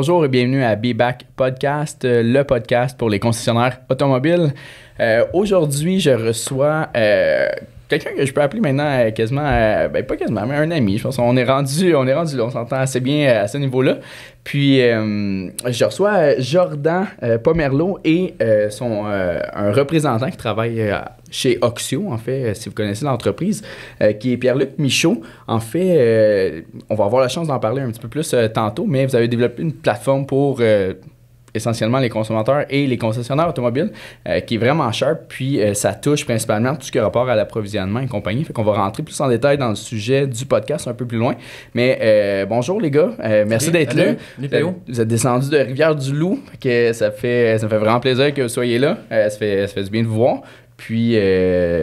Bonjour et bienvenue à Be Back Podcast, le podcast pour les concessionnaires automobiles. Aujourd'hui, je reçois quelqu'un que je peux appeler maintenant quasiment, pas quasiment, mais un ami. Je pense qu'on est rendu là, on s'entend assez bien à ce niveau-là. Puis, je reçois Jordan Pomerleau et un représentant qui travaille chez Oxio, en fait, si vous connaissez l'entreprise, qui est Pierre-Luc Michaud. En fait, on va avoir la chance d'en parler un petit peu plus tantôt, mais vous avez développé une plateforme pour essentiellement les consommateurs et les concessionnaires automobiles, qui est vraiment sharp, puis ça touche principalement tout ce qui a rapport à l'approvisionnement et compagnie. Fait qu'on va rentrer plus en détail dans le sujet du podcast un peu plus loin. Mais bonjour les gars, merci d'être là. Vous êtes descendus de Rivière-du-Loup, fait que ça me fait vraiment plaisir que vous soyez là. Ça fait du bien de vous voir. Puis,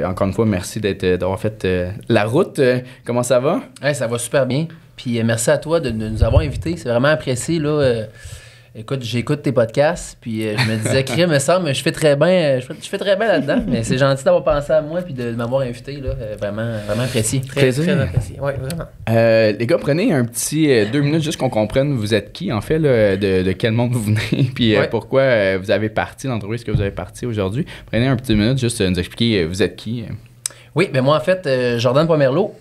encore une fois, merci d'avoir fait la route. Comment ça va? Ouais, ça va super bien. Puis, merci à toi de nous avoir invités. C'est vraiment apprécié, là. Écoute, j'écoute tes podcasts, puis je me disais, crime, me semble, je fais très bien là-dedans. Mais c'est gentil d'avoir pensé à moi puis de m'avoir invité, là. Vraiment apprécié. Très apprécié. Oui, vraiment. Les gars, prenez un petit 2 minutes juste qu'on comprenne vous êtes qui, en fait, là, de quel monde vous venez, puis pourquoi vous avez parti, l'entreprise que vous avez parti aujourd'hui. Prenez un petit minute juste nous expliquer vous êtes qui. Oui, ben moi, en fait, Jordan Pomerleau,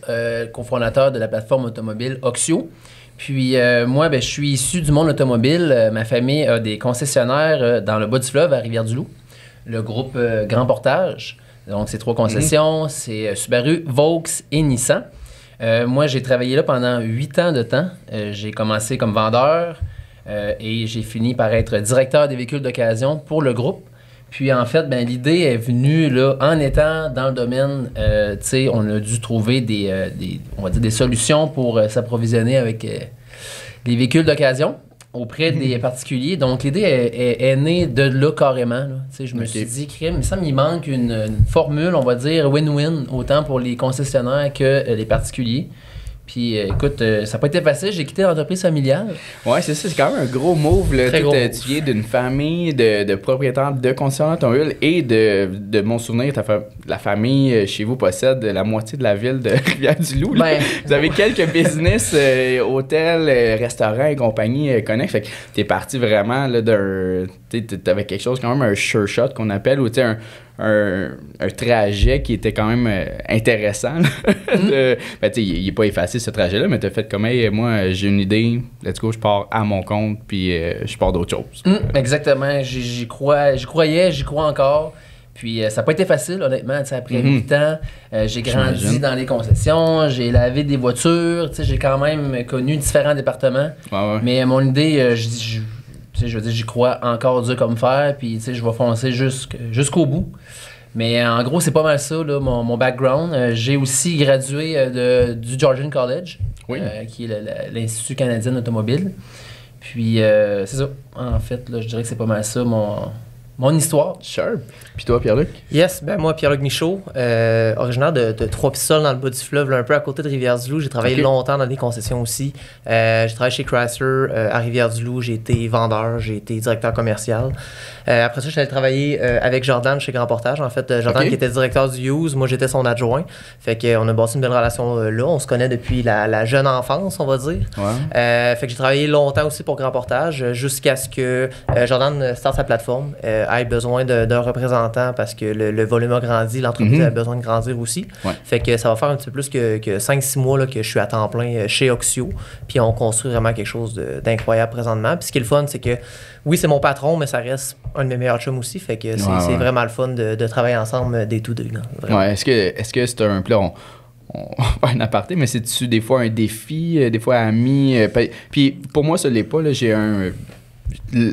cofondateur de la plateforme automobile Oxio. Puis moi, je suis issu du monde automobile. Ma famille a des concessionnaires dans le bas du fleuve à Rivière-du-Loup. Le groupe Grand Portage. Donc, c'est 3 concessions. C'est Subaru, Vaux et Nissan. Moi, j'ai travaillé là pendant 8 ans de temps. J'ai commencé comme vendeur et j'ai fini par être directeur des véhicules d'occasion pour le groupe. Puis en fait, l'idée est venue là, en étant dans le domaine, on a dû trouver des solutions pour s'approvisionner avec les véhicules d'occasion auprès des particuliers. Donc l'idée est née de là carrément. Là. Je me suis dit, crème, il me manque une formule, on va dire win-win, autant pour les concessionnaires que les particuliers. Puis écoute, ça n'a pas été facile, j'ai quitté l'entreprise familiale. Ouais, c'est ça, c'est quand même un gros move. Là. Tu viens d'une famille de propriétaires de concessionnaires automobiles et de mon souvenir, la famille chez vous possède la moitié de la ville de Rivière-du-Loup. Vous avez quelques business, hôtels, restaurants et compagnie connexes. Fait que t'es parti vraiment là, t'avais quelque chose quand même un sure shot qu'on appelle, ou un trajet qui était quand même intéressant. Il n'est pas effacé ce trajet-là, mais tu as fait comme, hey, moi, j'ai une idée, let's go, je pars à mon compte, puis je pars d'autre chose. Exactement, j'y croyais, j'y crois encore. Puis ça n'a pas été facile, honnêtement. Après 8 ans, j'ai grandi dans les concessions, j'ai lavé des voitures, j'ai quand même connu différents départements. Ouais. Mais mon idée, je veux dire, j'y crois encore dur comme fer, puis je vais foncer jusqu'au bout. Mais en gros, c'est pas mal ça, là, mon background. J'ai aussi gradué du Georgian College, qui est l'Institut canadien d'automobile. Puis, c'est ça. En fait, là, je dirais que c'est pas mal ça, mon histoire. Sure. Puis toi, Pierre-Luc? Yes, moi, Pierre-Luc Michaud, originaire de Trois-Pistoles dans le bas du fleuve, là, un peu à côté de Rivière-du-Loup. J'ai travaillé longtemps dans des concessions aussi. J'ai travaillé chez Chrysler à Rivière-du-Loup. J'ai été vendeur, j'ai été directeur commercial. Après ça, je suis allé travailler avec Jordan chez Grand Portage. En fait, Jordan qui était directeur du Use, moi j'étais son adjoint. Fait qu'on a bâti une belle relation là. On se connaît depuis la jeune enfance, on va dire. Fait que j'ai travaillé longtemps aussi pour Grand Portage jusqu'à ce que Jordan starte sa plateforme. Ait besoin d'un représentant parce que le volume a grandi, l'entreprise a besoin de grandir aussi. Fait que ça va faire un petit peu plus que 5-6 mois là, que je suis à temps plein chez Oxio. Puis on construit vraiment quelque chose d'incroyable présentement. Puis ce qui est le fun, c'est que oui, c'est mon patron, mais ça reste un de mes meilleurs chums aussi. Fait que c'est vraiment le fun de travailler ensemble day to day. Est-ce que c'est un plan? On va faire un aparté, mais c'est-tu des fois un défi, des fois ami? Puis pour moi, ça l'est pas. Là, j'ai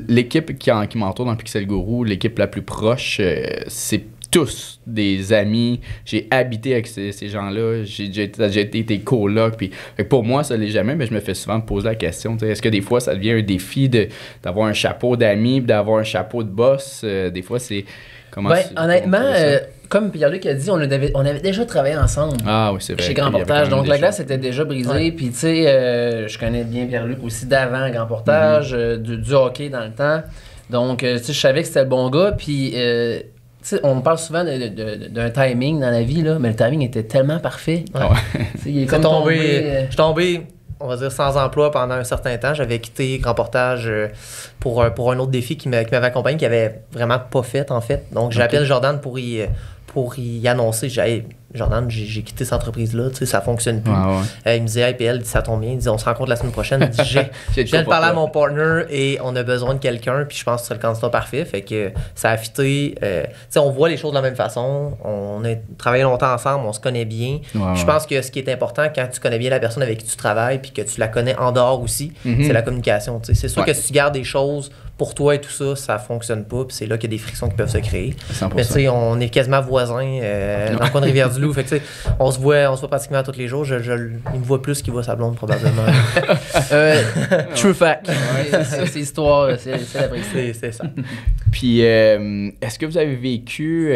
l'équipe qui m'entoure dans Pixel Guru, l'équipe la plus proche, c'est tous des amis. J'ai habité avec ces gens-là. J'ai été coloc. Puis pour moi, ça ne l'est jamais, mais je me fais souvent poser la question. Est-ce que des fois, ça devient un défi d'avoir un chapeau d'amis, d'avoir un chapeau de boss? Des fois, c'est... Honnêtement, comme Pierre-Luc a dit, on avait déjà travaillé ensemble. Ah oui, c'est vrai. Chez Grand Portage. Donc la glace était déjà brisée. Puis tu sais, je connais bien Pierre-Luc aussi d'avant Grand Portage, du hockey dans le temps. Donc tu sais, je savais que c'était le bon gars. Puis on parle souvent d'un timing dans la vie, là, mais le timing était tellement parfait. Il est comme tombé. Je suis tombé on va dire, sans emploi pendant un certain temps. J'avais quitté Grand Portage pour un autre défi qui m'avait accompagné, qui avait vraiment pas fait, en fait. Donc, j'appelle Jordan pour y annoncer. J'ai Jordan, j'ai quitté cette entreprise-là, tu sais, ça fonctionne plus. Il me disait, hey, PL, ça tombe bien. Il dit, on se rencontre la semaine prochaine. Il dit, je viens de parler à mon partner et on a besoin de quelqu'un, puis je pense que c'est le candidat parfait. Fait que ça a fité. Tu sais, on voit les choses de la même façon. On a travaillé longtemps ensemble, on se connaît bien. Je pense que ce qui est important quand tu connais bien la personne avec qui tu travailles, puis que tu la connais en dehors aussi, c'est la communication. Tu sais, c'est sûr que si tu gardes des choses pour toi et tout ça, ça fonctionne pas, puis c'est là qu'il y a des frictions qui peuvent se créer. 100%. Mais tu sais, on est quasiment voisins dans le coin de Rivière-du-Loup. Fait que tu sais, on se voit pratiquement tous les jours. Il me voit plus qu'il voit sa blonde, probablement. True fact. C'est l'histoire, c'est la vraie. C'est ça. Puis, est-ce que vous avez vécu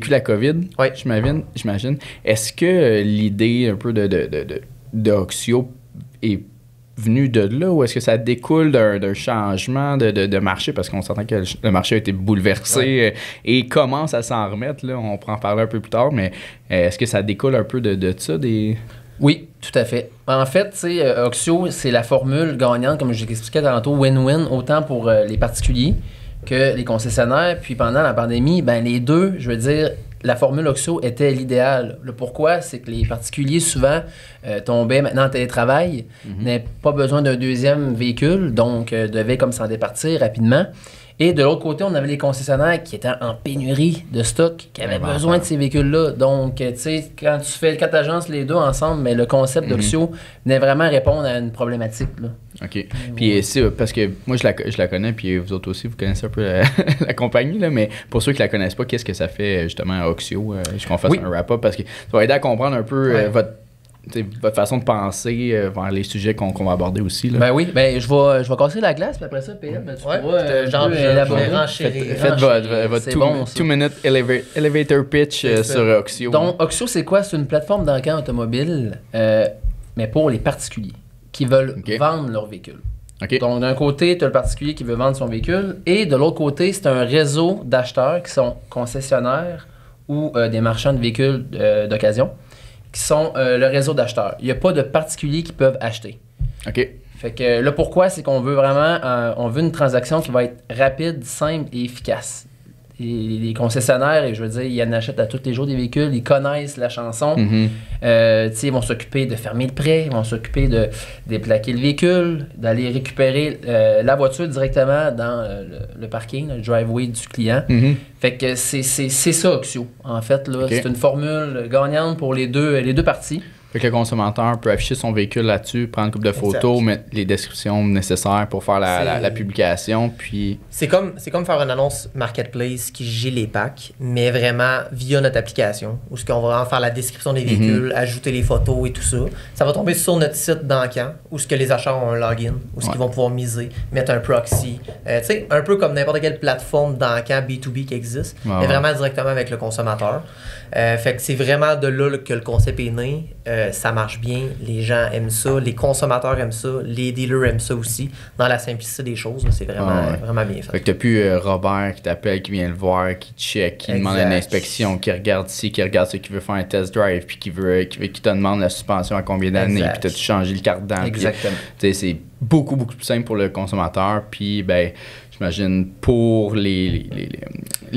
la COVID? Oui. J'imagine. Est-ce que l'idée un peu de Oxio est venu de là ou est-ce que ça découle d'un changement de marché? Parce qu'on s'entend que le marché a été bouleversé et commence à s'en remettre. Là, on pourra en parler un peu plus tard, mais est-ce que ça découle un peu de ça? Oui, tout à fait. En fait, tu sais, Oxio, c'est la formule gagnante, comme je l'expliquais tantôt, win-win, autant pour les particuliers que les concessionnaires. Puis pendant la pandémie, ben les deux, je veux dire, la formule Oxio était l'idéal. Le pourquoi, c'est que les particuliers, souvent, tombaient maintenant en télétravail, n'avaient pas besoin d'un deuxième véhicule, donc devaient comme s'en départir rapidement. Et de l'autre côté, on avait les concessionnaires qui étaient en pénurie de stock, qui avaient besoin de ces véhicules-là. Donc, tu sais, quand tu agences les deux ensemble, mais le concept d'Oxio venait vraiment répondre à une problématique, là. OK. Puis c'est parce que moi, je la connais, puis vous autres aussi, vous connaissez un peu la compagnie, là, mais pour ceux qui la connaissent pas, qu'est-ce que ça fait justement à Oxio? Je qu'on fasse un wrap-up, parce que ça va aider à comprendre un peu votre façon de penser vers les sujets qu'on va aborder aussi. Là. Ben oui, ben je vais casser la glace, puis après ça, PL, ben, tu pourras élaborer. Faites votre 2-minute elevator pitch sur Oxio. Donc, Oxio, c'est quoi? C'est une plateforme d'encan automobile, mais pour les particuliers qui veulent vendre leur véhicule. Okay. Donc, d'un côté, tu as le particulier qui veut vendre son véhicule, et de l'autre côté, c'est un réseau d'acheteurs qui sont concessionnaires ou des marchands de véhicules d'occasion, qui sont le réseau d'acheteurs. Il n'y a pas de particuliers qui peuvent acheter. OK. Fait que le pourquoi, c'est qu'on veut vraiment on veut une transaction qui va être rapide, simple et efficace. Et les concessionnaires, et je veux dire, ils en achètent à tous les jours des véhicules, ils connaissent la chanson. Ils vont s'occuper de fermer le prêt, ils vont s'occuper de déplaquer le véhicule, d'aller récupérer la voiture directement dans le parking, le driveway du client. Fait que c'est ça, Oxio. En fait, là, c'est une formule gagnante pour les deux parties. Fait que le consommateur peut afficher son véhicule là-dessus, prendre une couple de photos, mettre les descriptions nécessaires pour faire la publication, puis... C'est comme faire une annonce marketplace qui gère les packs, mais vraiment via notre application, où on va vraiment faire la description des véhicules, ajouter les photos et tout ça. Ça va tomber sur notre site d'encan, où ce que les acheteurs ont un login, où ce qu'ils vont pouvoir miser, mettre un proxy. Tu sais, un peu comme n'importe quelle plateforme d'encan B2B qui existe, mais vraiment directement avec le consommateur. Fait que c'est vraiment de là que le concept est né. Ça marche bien, les gens aiment ça, les consommateurs aiment ça, les dealers aiment ça aussi. Dans la simplicité des choses, là, c'est vraiment bien fait. Fait que t'as plus Robert qui t'appelle, qui vient le voir, qui check, qui demande une inspection, qui regarde ici, qui regarde ce qui veut faire un test drive, puis qui te demande la suspension à combien d'années, puis t'as-tu changé le cardan. Exactement. Puis, c'est beaucoup plus simple pour le consommateur, puis ben... J'imagine pour les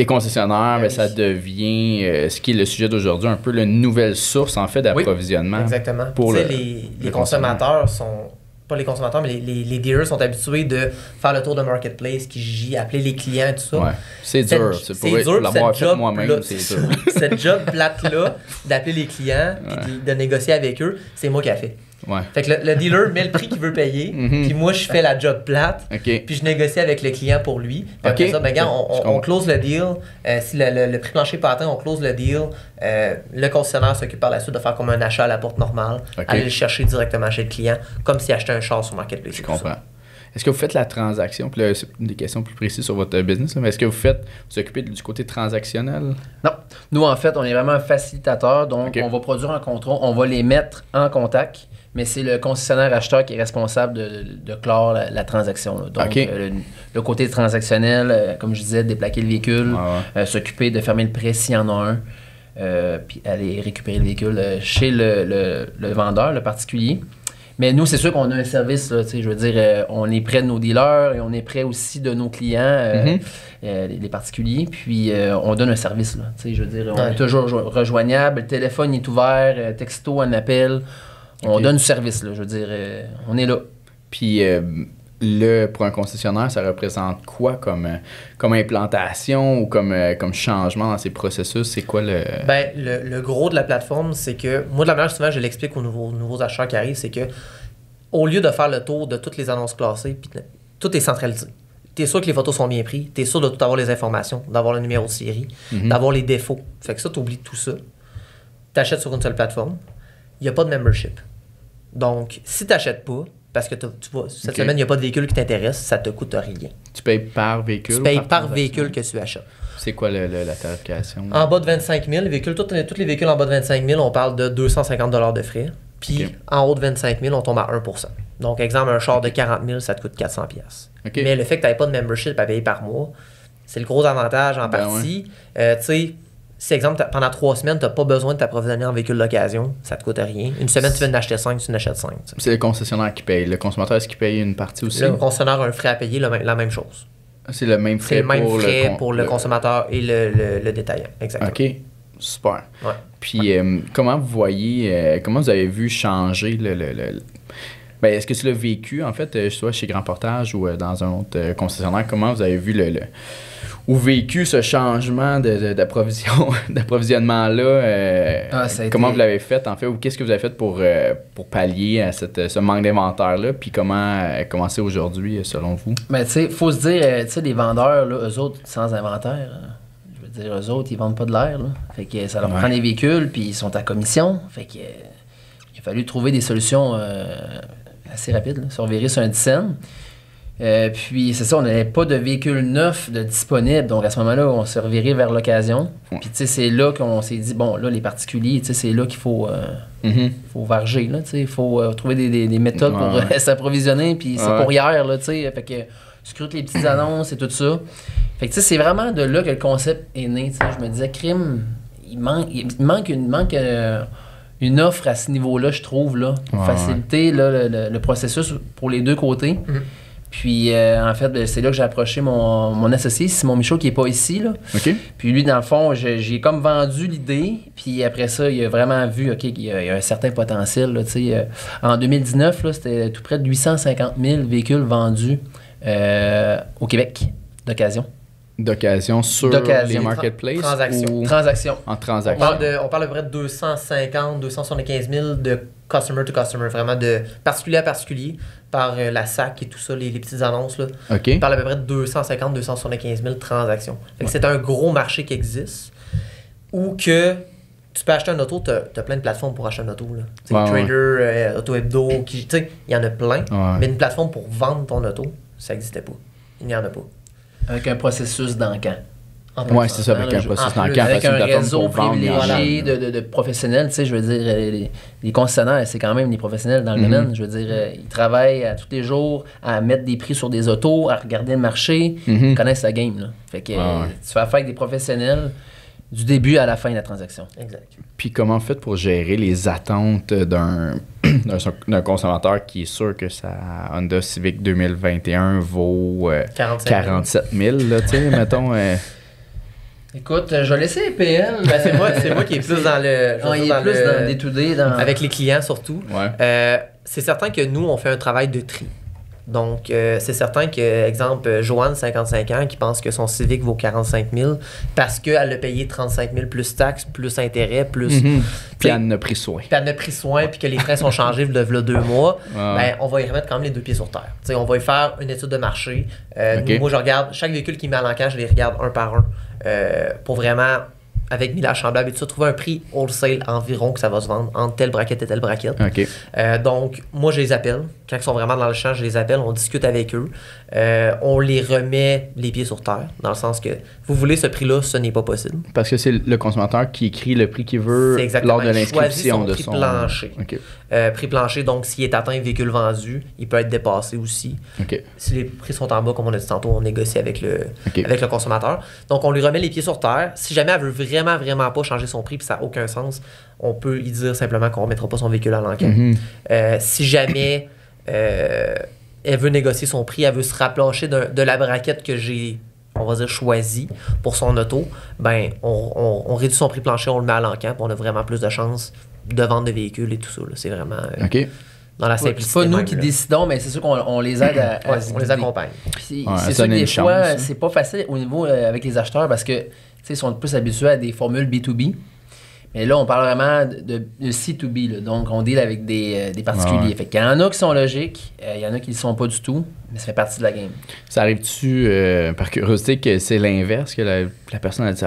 concessionnaires, ben, ça devient ce qui est le sujet d'aujourd'hui, un peu la nouvelle source en fait d'approvisionnement. Exactement. Pour les consommateurs sont pas les consommateurs, mais les dealers sont habitués de faire le tour de marketplace, qui gît, appeler les clients, tout ça. Ouais. C'est dur. Pour l'avoir fait moi-même, c'est dur. Cette job plate-là, d'appeler les clients et de négocier avec eux, c'est moi qui ai fait. Ouais. Fait que le dealer met le prix qu'il veut payer, puis moi je fais la job plate, puis je négocie avec le client pour lui. Puis après ça, ben, regarde, on close le deal. Si le prix plancher n'est pas atteint, on close le deal. Le concessionnaire s'occupe par la suite de faire comme un achat à la porte normale, aller le chercher directement chez le client, comme s'il achetait un char sur Marketplace. Je comprends. Est-ce que vous faites la transaction? Puis là, c'est des questions plus précises sur votre business, mais est-ce que vous occupez du côté transactionnel? Non. Nous, en fait, on est vraiment un facilitateur. Donc, on va produire un contrat, on va les mettre en contact, mais c'est le concessionnaire acheteur qui est responsable de clore la transaction. Là. Donc, le côté transactionnel, comme je disais, déplaquer le véhicule, s'occuper de fermer le prêt s'il y en a un, puis aller récupérer le véhicule chez le vendeur, le particulier. Mais nous, c'est sûr qu'on a un service, là, je veux dire, on est près de nos dealers et on est près aussi de nos clients, les particuliers, puis on donne un service, là, je veux dire, on est toujours rejoignable, le téléphone est ouvert, texto, un appel, on donne du service, là, je veux dire, on est là. Puis pour un concessionnaire, ça représente quoi comme implantation ou comme changement dans ces processus? C'est quoi le... Ben, le gros de la plateforme, c'est que, moi, de la manière souvent je l'explique aux nouveaux acheteurs qui arrivent, c'est que au lieu de faire le tour de toutes les annonces classées, puis tout est centralisé. Tu es sûr que les photos sont bien prises, tu es sûr de tout avoir les informations, d'avoir le numéro de série, d'avoir les défauts. Fait que ça, tu oublies tout ça. Tu achètes sur une seule plateforme. Il n'y a pas de membership. Donc, si tu n'achètes pas, parce que tu vois, cette semaine, il n'y a pas de véhicule qui t'intéresse, ça te coûte rien. Tu payes par véhicule? Tu payes par véhicule que tu achètes. C'est quoi la tarification? En bas de 25 000, tous les véhicules en bas de 25 000, on parle de 250 $ de frais. Puis en haut de 25 000, on tombe à 1%. Donc, exemple, un char de 40 000, ça te coûte 400 $. Mais le fait que tu n'aies pas de membership à payer par mois, c'est le gros avantage en partie. Tu sais, si, exemple, pendant 3 semaines, tu n'as pas besoin de t'approvisionner en véhicule d'occasion, ça te coûte rien. Une semaine, tu viens d'acheter 5, tu en achètes 5. T'sais. C'est le concessionnaire qui paye. Le consommateur, est-ce qu'il paye une partie aussi? Le concessionnaire a un frais à payer, la même chose. C'est le même frais, pour le consommateur et le détaillant. Exactement. OK. Super. Ouais. Puis, comment vous voyez, comment vous avez vu changer Ben, est-ce que tu l'as vécu, en fait, soit chez Grand Portage ou dans un autre concessionnaire, comment vous avez vu ou vécu ce changement d'approvisionnement-là? Comment vous l'avez fait, en fait, ou qu'est-ce que vous avez fait pour pallier à ce manque d'inventaire-là, puis comment c'est aujourd'hui, selon vous? Ben, tu sais, faut se dire, tu sais, les vendeurs, là, eux autres, sans inventaire, je veux dire, eux autres, ils vendent pas de l'air, là. Fait que ça leur prend les véhicules, puis ils sont à commission. Fait que il a fallu trouver des solutions assez rapides, là, sur virer sur un dizaine. Puis c'est ça, on n'avait pas de véhicule neuf de disponible. Donc à ce moment-là, on s'est reviré vers l'occasion. Puis tu sais, c'est là qu'on s'est dit, bon, là, les particuliers, tu sais, c'est là qu'il faut varger, là, tu sais. Il faut trouver des méthodes pour s'approvisionner. Puis c'est pour hier, là, tu sais. Fait que scrute les petites annonces et tout ça. Fait que tu sais, c'est vraiment de là que le concept est né, tu sais. Je me disais, crime, il manque une offre à ce niveau-là, je trouve, là, pour faciliter là, le processus pour les deux côtés. Puis, en fait, c'est là que j'ai approché mon associé, Simon Michaud, qui n'est pas ici, là. Puis lui, dans le fond, j'ai comme vendu l'idée. Puis après ça, il a vraiment vu, OK, il y a un certain potentiel, là, tu sais. En 2019, là, c'était tout près de 850 000 véhicules vendus au Québec d'occasion. D'occasion sur les marketplaces? Transaction. En transaction. On parle à peu près de 250 275 000 de customer to customer, vraiment de particulier à particulier, par la SAC et tout ça, les petites annonces. Là. On parle à peu près de 250 275 000 transactions. Fait que c'est un gros marché qui existe où que tu peux acheter un auto, tu as plein de plateformes pour acheter un auto. Trader, Auto Hebdo, il y en a plein, mais une plateforme pour vendre ton auto, ça n'existait pas. Il n'y en a pas. Avec un processus d'encan. Oui, c'est ça, avec un processus d'encan. Avec un réseau privilégié de professionnels. Tu sais, je veux dire, les concessionnaires, c'est quand même des professionnels dans le domaine. Je veux dire, ils travaillent à tous les jours à mettre des prix sur des autos, à regarder le marché. Ils connaissent la game, là. Fait que tu fais affaire avec des professionnels du début à la fin de la transaction. Exact. Puis comment faites pour gérer les attentes d'un consommateur qui est sûr que sa Honda Civic 2021 vaut 47 000, là, tu sais, mettons... Écoute, je vais laisser PL. C'est moi qui est plus dans le... il est plus dans le day-to-day. Avec les clients, surtout. C'est certain que nous, on fait un travail de tri. Donc, c'est certain que, exemple, Joanne, 55 ans, qui pense que son Civic vaut 45 000 parce qu'elle a payé 35 000 plus taxes, plus intérêts, plus... Puis elle en a pris soin. Puis que les freins sont changés il y a 2 mois. Ben, on va y remettre quand même les 2 pieds sur terre. T'sais, on va y faire une étude de marché. Moi, je regarde chaque véhicule qui met à l'encan, je les regarde un par un pour vraiment, avec millage semblable et tout ça, trouver un prix wholesale environ que ça va se vendre entre telle braquette et telle braquette. Donc, moi, je les appelle. quand ils sont vraiment dans le champ, je les appelle, on discute avec eux. On les remet les pieds sur terre, dans le sens que vous voulez ce prix-là, ce n'est pas possible. Parce que c'est le consommateur qui écrit le prix qu'il veut lors de l'inscription de son... prix plancher. Okay. Prix plancher, donc s'il est atteint véhicule vendu, il peut être dépassé aussi. Okay. Si les prix sont en bas, comme on a dit tantôt, on négocie avec le consommateur. Donc on lui remet les pieds sur terre. Si jamais elle veut vraiment pas changer son prix, puis ça n'a aucun sens, on peut lui dire simplement qu'on ne remettra pas son véhicule à l'enquête. Si jamais elle veut négocier son prix, elle veut se rapprocher de la braquette que j'ai, on va dire, choisie pour son auto, ben on réduit son prix plancher, on le met à l'enquête, puis on a vraiment plus de chances de vendre de véhicules et tout ça. Là. C'est vraiment dans la simplicité. C'est pas nous qui décidons, mais c'est sûr qu'on les aide à on les accompagne. Puis c'est sûr que des fois, c'est pas facile au niveau avec les acheteurs parce que ils sont plus habitués à des formules B2B. Mais là, on parle vraiment de C2B, là. Donc on deal avec des particuliers. Fait qu'il y en a qui sont logiques, il y en a qui ne le sont pas du tout, mais ça fait partie de la game. Ça arrive-tu, par curiosité, que c'est l'inverse, que la personne a dit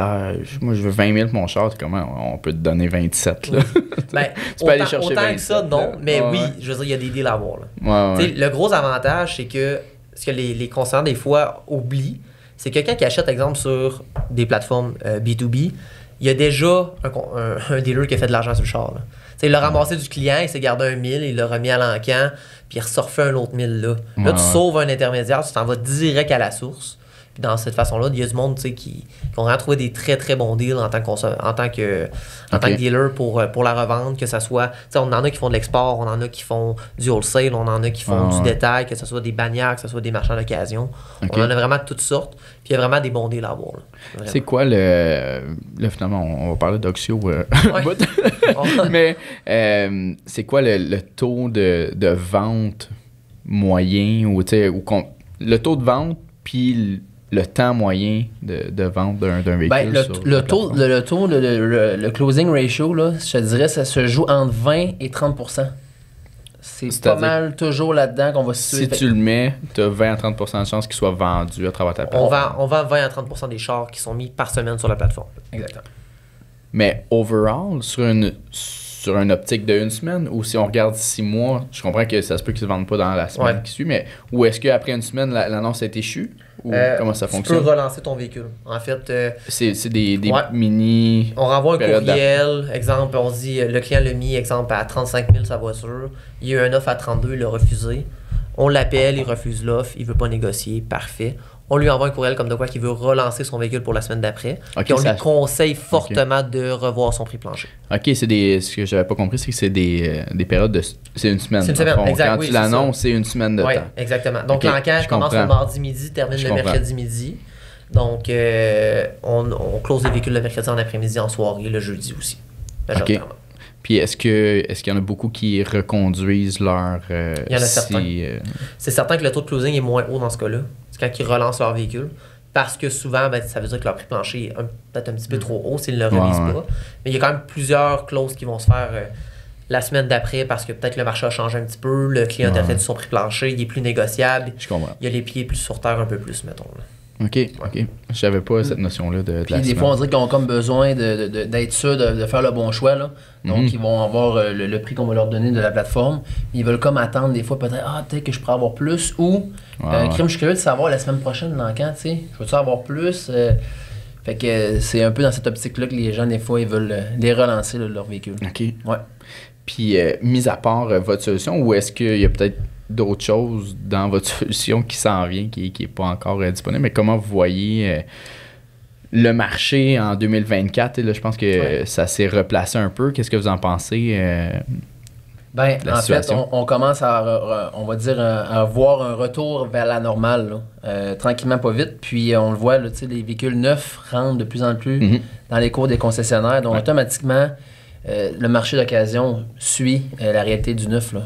moi je veux 20 000 pour mon char, comment on peut te donner 27 là? Ben, tu peux aller chercher 27. Que ça, non, mais oui, je veux dire, il y a des deals à avoir. Le gros avantage, c'est que ce que les concernants, des fois, oublient, c'est que quelqu'un qui achète, exemple, sur des plateformes B2B, il y a déjà un dealer qui a fait de l'argent sur le char. Là. Il l'a ramassé du client, il s'est gardé un 1000, il l'a remis à l'encan, puis il refait un autre 1000 là. Là, tu sauves un intermédiaire, tu t'en vas direct à la source. Puis dans cette façon-là, il y a du monde qui ont vraiment trouvé des très très bons deals en tant que dealer pour la revente, que ce soit, on en a qui font de l'export, on en a qui font du wholesale, on en a qui font du détail, que ce soit des bannières, que ce soit des marchands d'occasion. On en a vraiment de toutes sortes, puis il y a vraiment des bons deals à avoir. C'est quoi là finalement, on va parler d'Oxio, mais c'est quoi le taux de vente moyen ou le taux de vente puis le temps moyen de vente d'un véhicule? Le closing ratio, là, je te dirais, ça se joue entre 20 et 30%. C'est pas mal toujours là-dedans qu'on va se situer. Si tu le mets, tu as 20 à 30% de chances qu'il soit vendu à travers ta plateforme. On vend 20 à 30% des chars qui sont mis par semaine sur la plateforme. Exactement. Mais overall, sur une optique de une semaine, ou si on regarde 6 mois, je comprends que ça se peut qu'ils ne se vendent pas dans la semaine qui suit, mais ou est-ce qu'après une semaine, l'annonce a été échue? Ou comment ça fonctionne? Tu peux relancer ton véhicule. En fait, c'est des mini... On renvoie un courriel, exemple, on dit, le client l'a mis, exemple, à 35 000 sa voiture, il y a eu un offre à 32, il l'a refusé. On l'appelle, il refuse l'offre, il veut pas négocier, parfait. On lui envoie un courriel comme de quoi qu'il veut relancer son véhicule pour la semaine d'après. Puis on lui conseille fortement de revoir son prix plancher. OK, ce que j'avais pas compris, c'est que c'est des périodes de... C'est une semaine. C'est une semaine, exact. Quand tu l'annonces, c'est une semaine de temps. Exactement. Donc l'enquête commence le mardi midi, termine le mercredi midi. Donc on close les véhicules le mercredi en après-midi, en soirée, le jeudi aussi. OK. Puis est-ce qu'il y en a beaucoup qui reconduisent leur... Il y en a certains. C'est certain que le taux de closing est moins haut dans ce cas-là. C'est quand ils relancent leur véhicule. Parce que souvent, ça veut dire que leur prix plancher est peut-être un petit peu trop haut s'ils ne le remisent pas. Mais il y a quand même plusieurs clauses qui vont se faire la semaine d'après parce que peut-être le marché a changé un petit peu, le client a fait son prix plancher, il est plus négociable. Je comprends. Il y a les pieds plus sur terre un peu plus, mettons. Là. OK. Je savais pas cette notion-là de Puis des fois, on dirait qu'ils ont comme besoin d'être sûrs de faire le bon choix. Là. Donc, ils vont avoir le prix qu'on va leur donner de la plateforme. Ils veulent comme attendre des fois, peut-être que je pourrais avoir plus. Ou, crime, je suis curieux de savoir la semaine prochaine, l'encan, tu sais. Je veux-tu avoir plus? Fait que c'est un peu dans cette optique-là que les gens, des fois, ils veulent les relancer, là, leur véhicule. OK. Ouais. Puis, mis à part votre solution, ou est-ce qu'il y a peut-être d'autres choses dans votre solution qui s'en vient, qui n'est pas encore disponible, mais comment vous voyez le marché en 2024? Et là, je pense que ça s'est replacé un peu. Qu'est-ce que vous en pensez? En fait, on commence à, on va dire, à voir un retour vers la normale, là, tranquillement, pas vite. Puis on le voit, là, les véhicules neufs rentrent de plus en plus dans les cours des concessionnaires. Donc automatiquement, le marché d'occasion suit la réalité du neuf, là.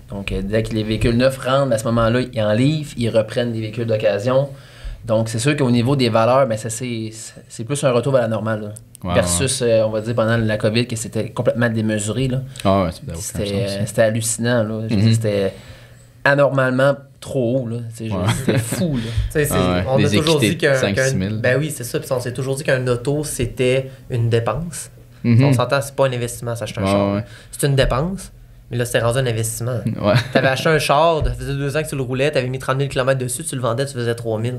Donc, dès que les véhicules neufs rentrent, à ce moment-là, ils en livrent, ils reprennent des véhicules d'occasion. Donc, c'est sûr qu'au niveau des valeurs, c'est plus un retour vers la normale. Versus, on va dire, pendant la COVID, que c'était complètement démesuré. Là. C'était hallucinant. Là. Je veux dire, c'était anormalement trop haut. Là. C'était fou. Là. On a toujours dit qu'un... oui, c'est ça. Puis on s'est toujours dit qu'un auto, c'était une dépense. On s'entend, c'est pas un investissement, s'acheter un char. C'est une dépense. Mais là, c'était rendu un investissement. Ouais. Tu avais acheté un char, ça faisait 2 ans que tu le roulais, tu avais mis 30 000 km dessus, tu le vendais, tu faisais 3 000.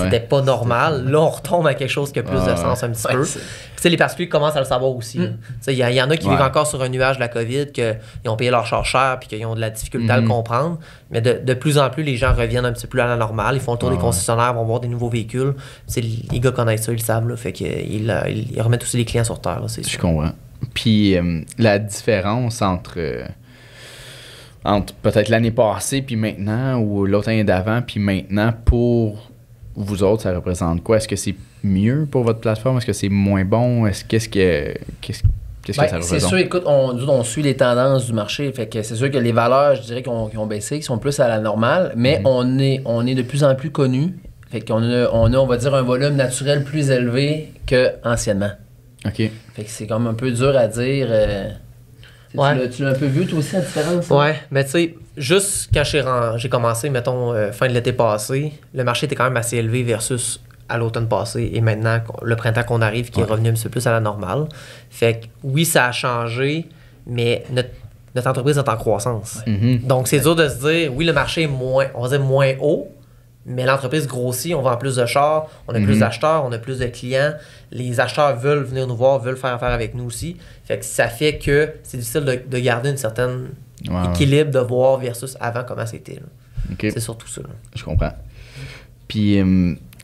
C'était pas normal. Là, on retombe à quelque chose qui a plus de sens un petit peu. Tu sais, les particuliers commencent à le savoir aussi. Il y en a qui vivent encore sur un nuage de la COVID, qu'ils ont payé leur char cher puis qu'ils ont de la difficulté à le comprendre. Mais de plus en plus, les gens reviennent un petit peu plus à la normale. Ils font le tour des concessionnaires, vont voir des nouveaux véhicules. Les gars connaissent ça, ils le savent. Là, fait qu'ils remettent aussi les clients sur terre. Là, Je comprends. Puis la différence entre peut-être l'année passée puis maintenant, ou l'autre année d'avant puis maintenant, pour vous autres, ça représente quoi? Est-ce que c'est mieux pour votre plateforme? Est-ce que c'est moins bon? Qu'est-ce que ça représente? C'est sûr, écoute, on suit les tendances du marché. Fait que c'est sûr que les valeurs, je dirais, qui ont baissé, qui sont plus à la normale, mais on est de plus en plus connus. Fait qu'on a, on va dire, un volume naturel plus élevé qu'anciennement. OK. Fait que c'est comme un peu dur à dire. Tu l'as un peu vu, toi aussi, la différence? Ouais, mais tu sais, juste quand j'ai commencé, mettons, fin de l'été passé, le marché était quand même assez élevé versus à l'automne passé et maintenant, le printemps qu'on arrive, qui est revenu un petit peu plus à la normale. Fait que oui, ça a changé, mais notre entreprise est en croissance. Donc, c'est dur de se dire, oui, le marché est moins haut, mais l'entreprise grossit, on vend plus de chars, on a plus d'acheteurs, on a plus de clients. Les acheteurs veulent venir nous voir, veulent faire affaire avec nous aussi. Fait que ça fait que c'est difficile de garder une certaine équilibre de voir versus avant comment c'était. Okay. C'est surtout ça. Là. Je comprends. Puis,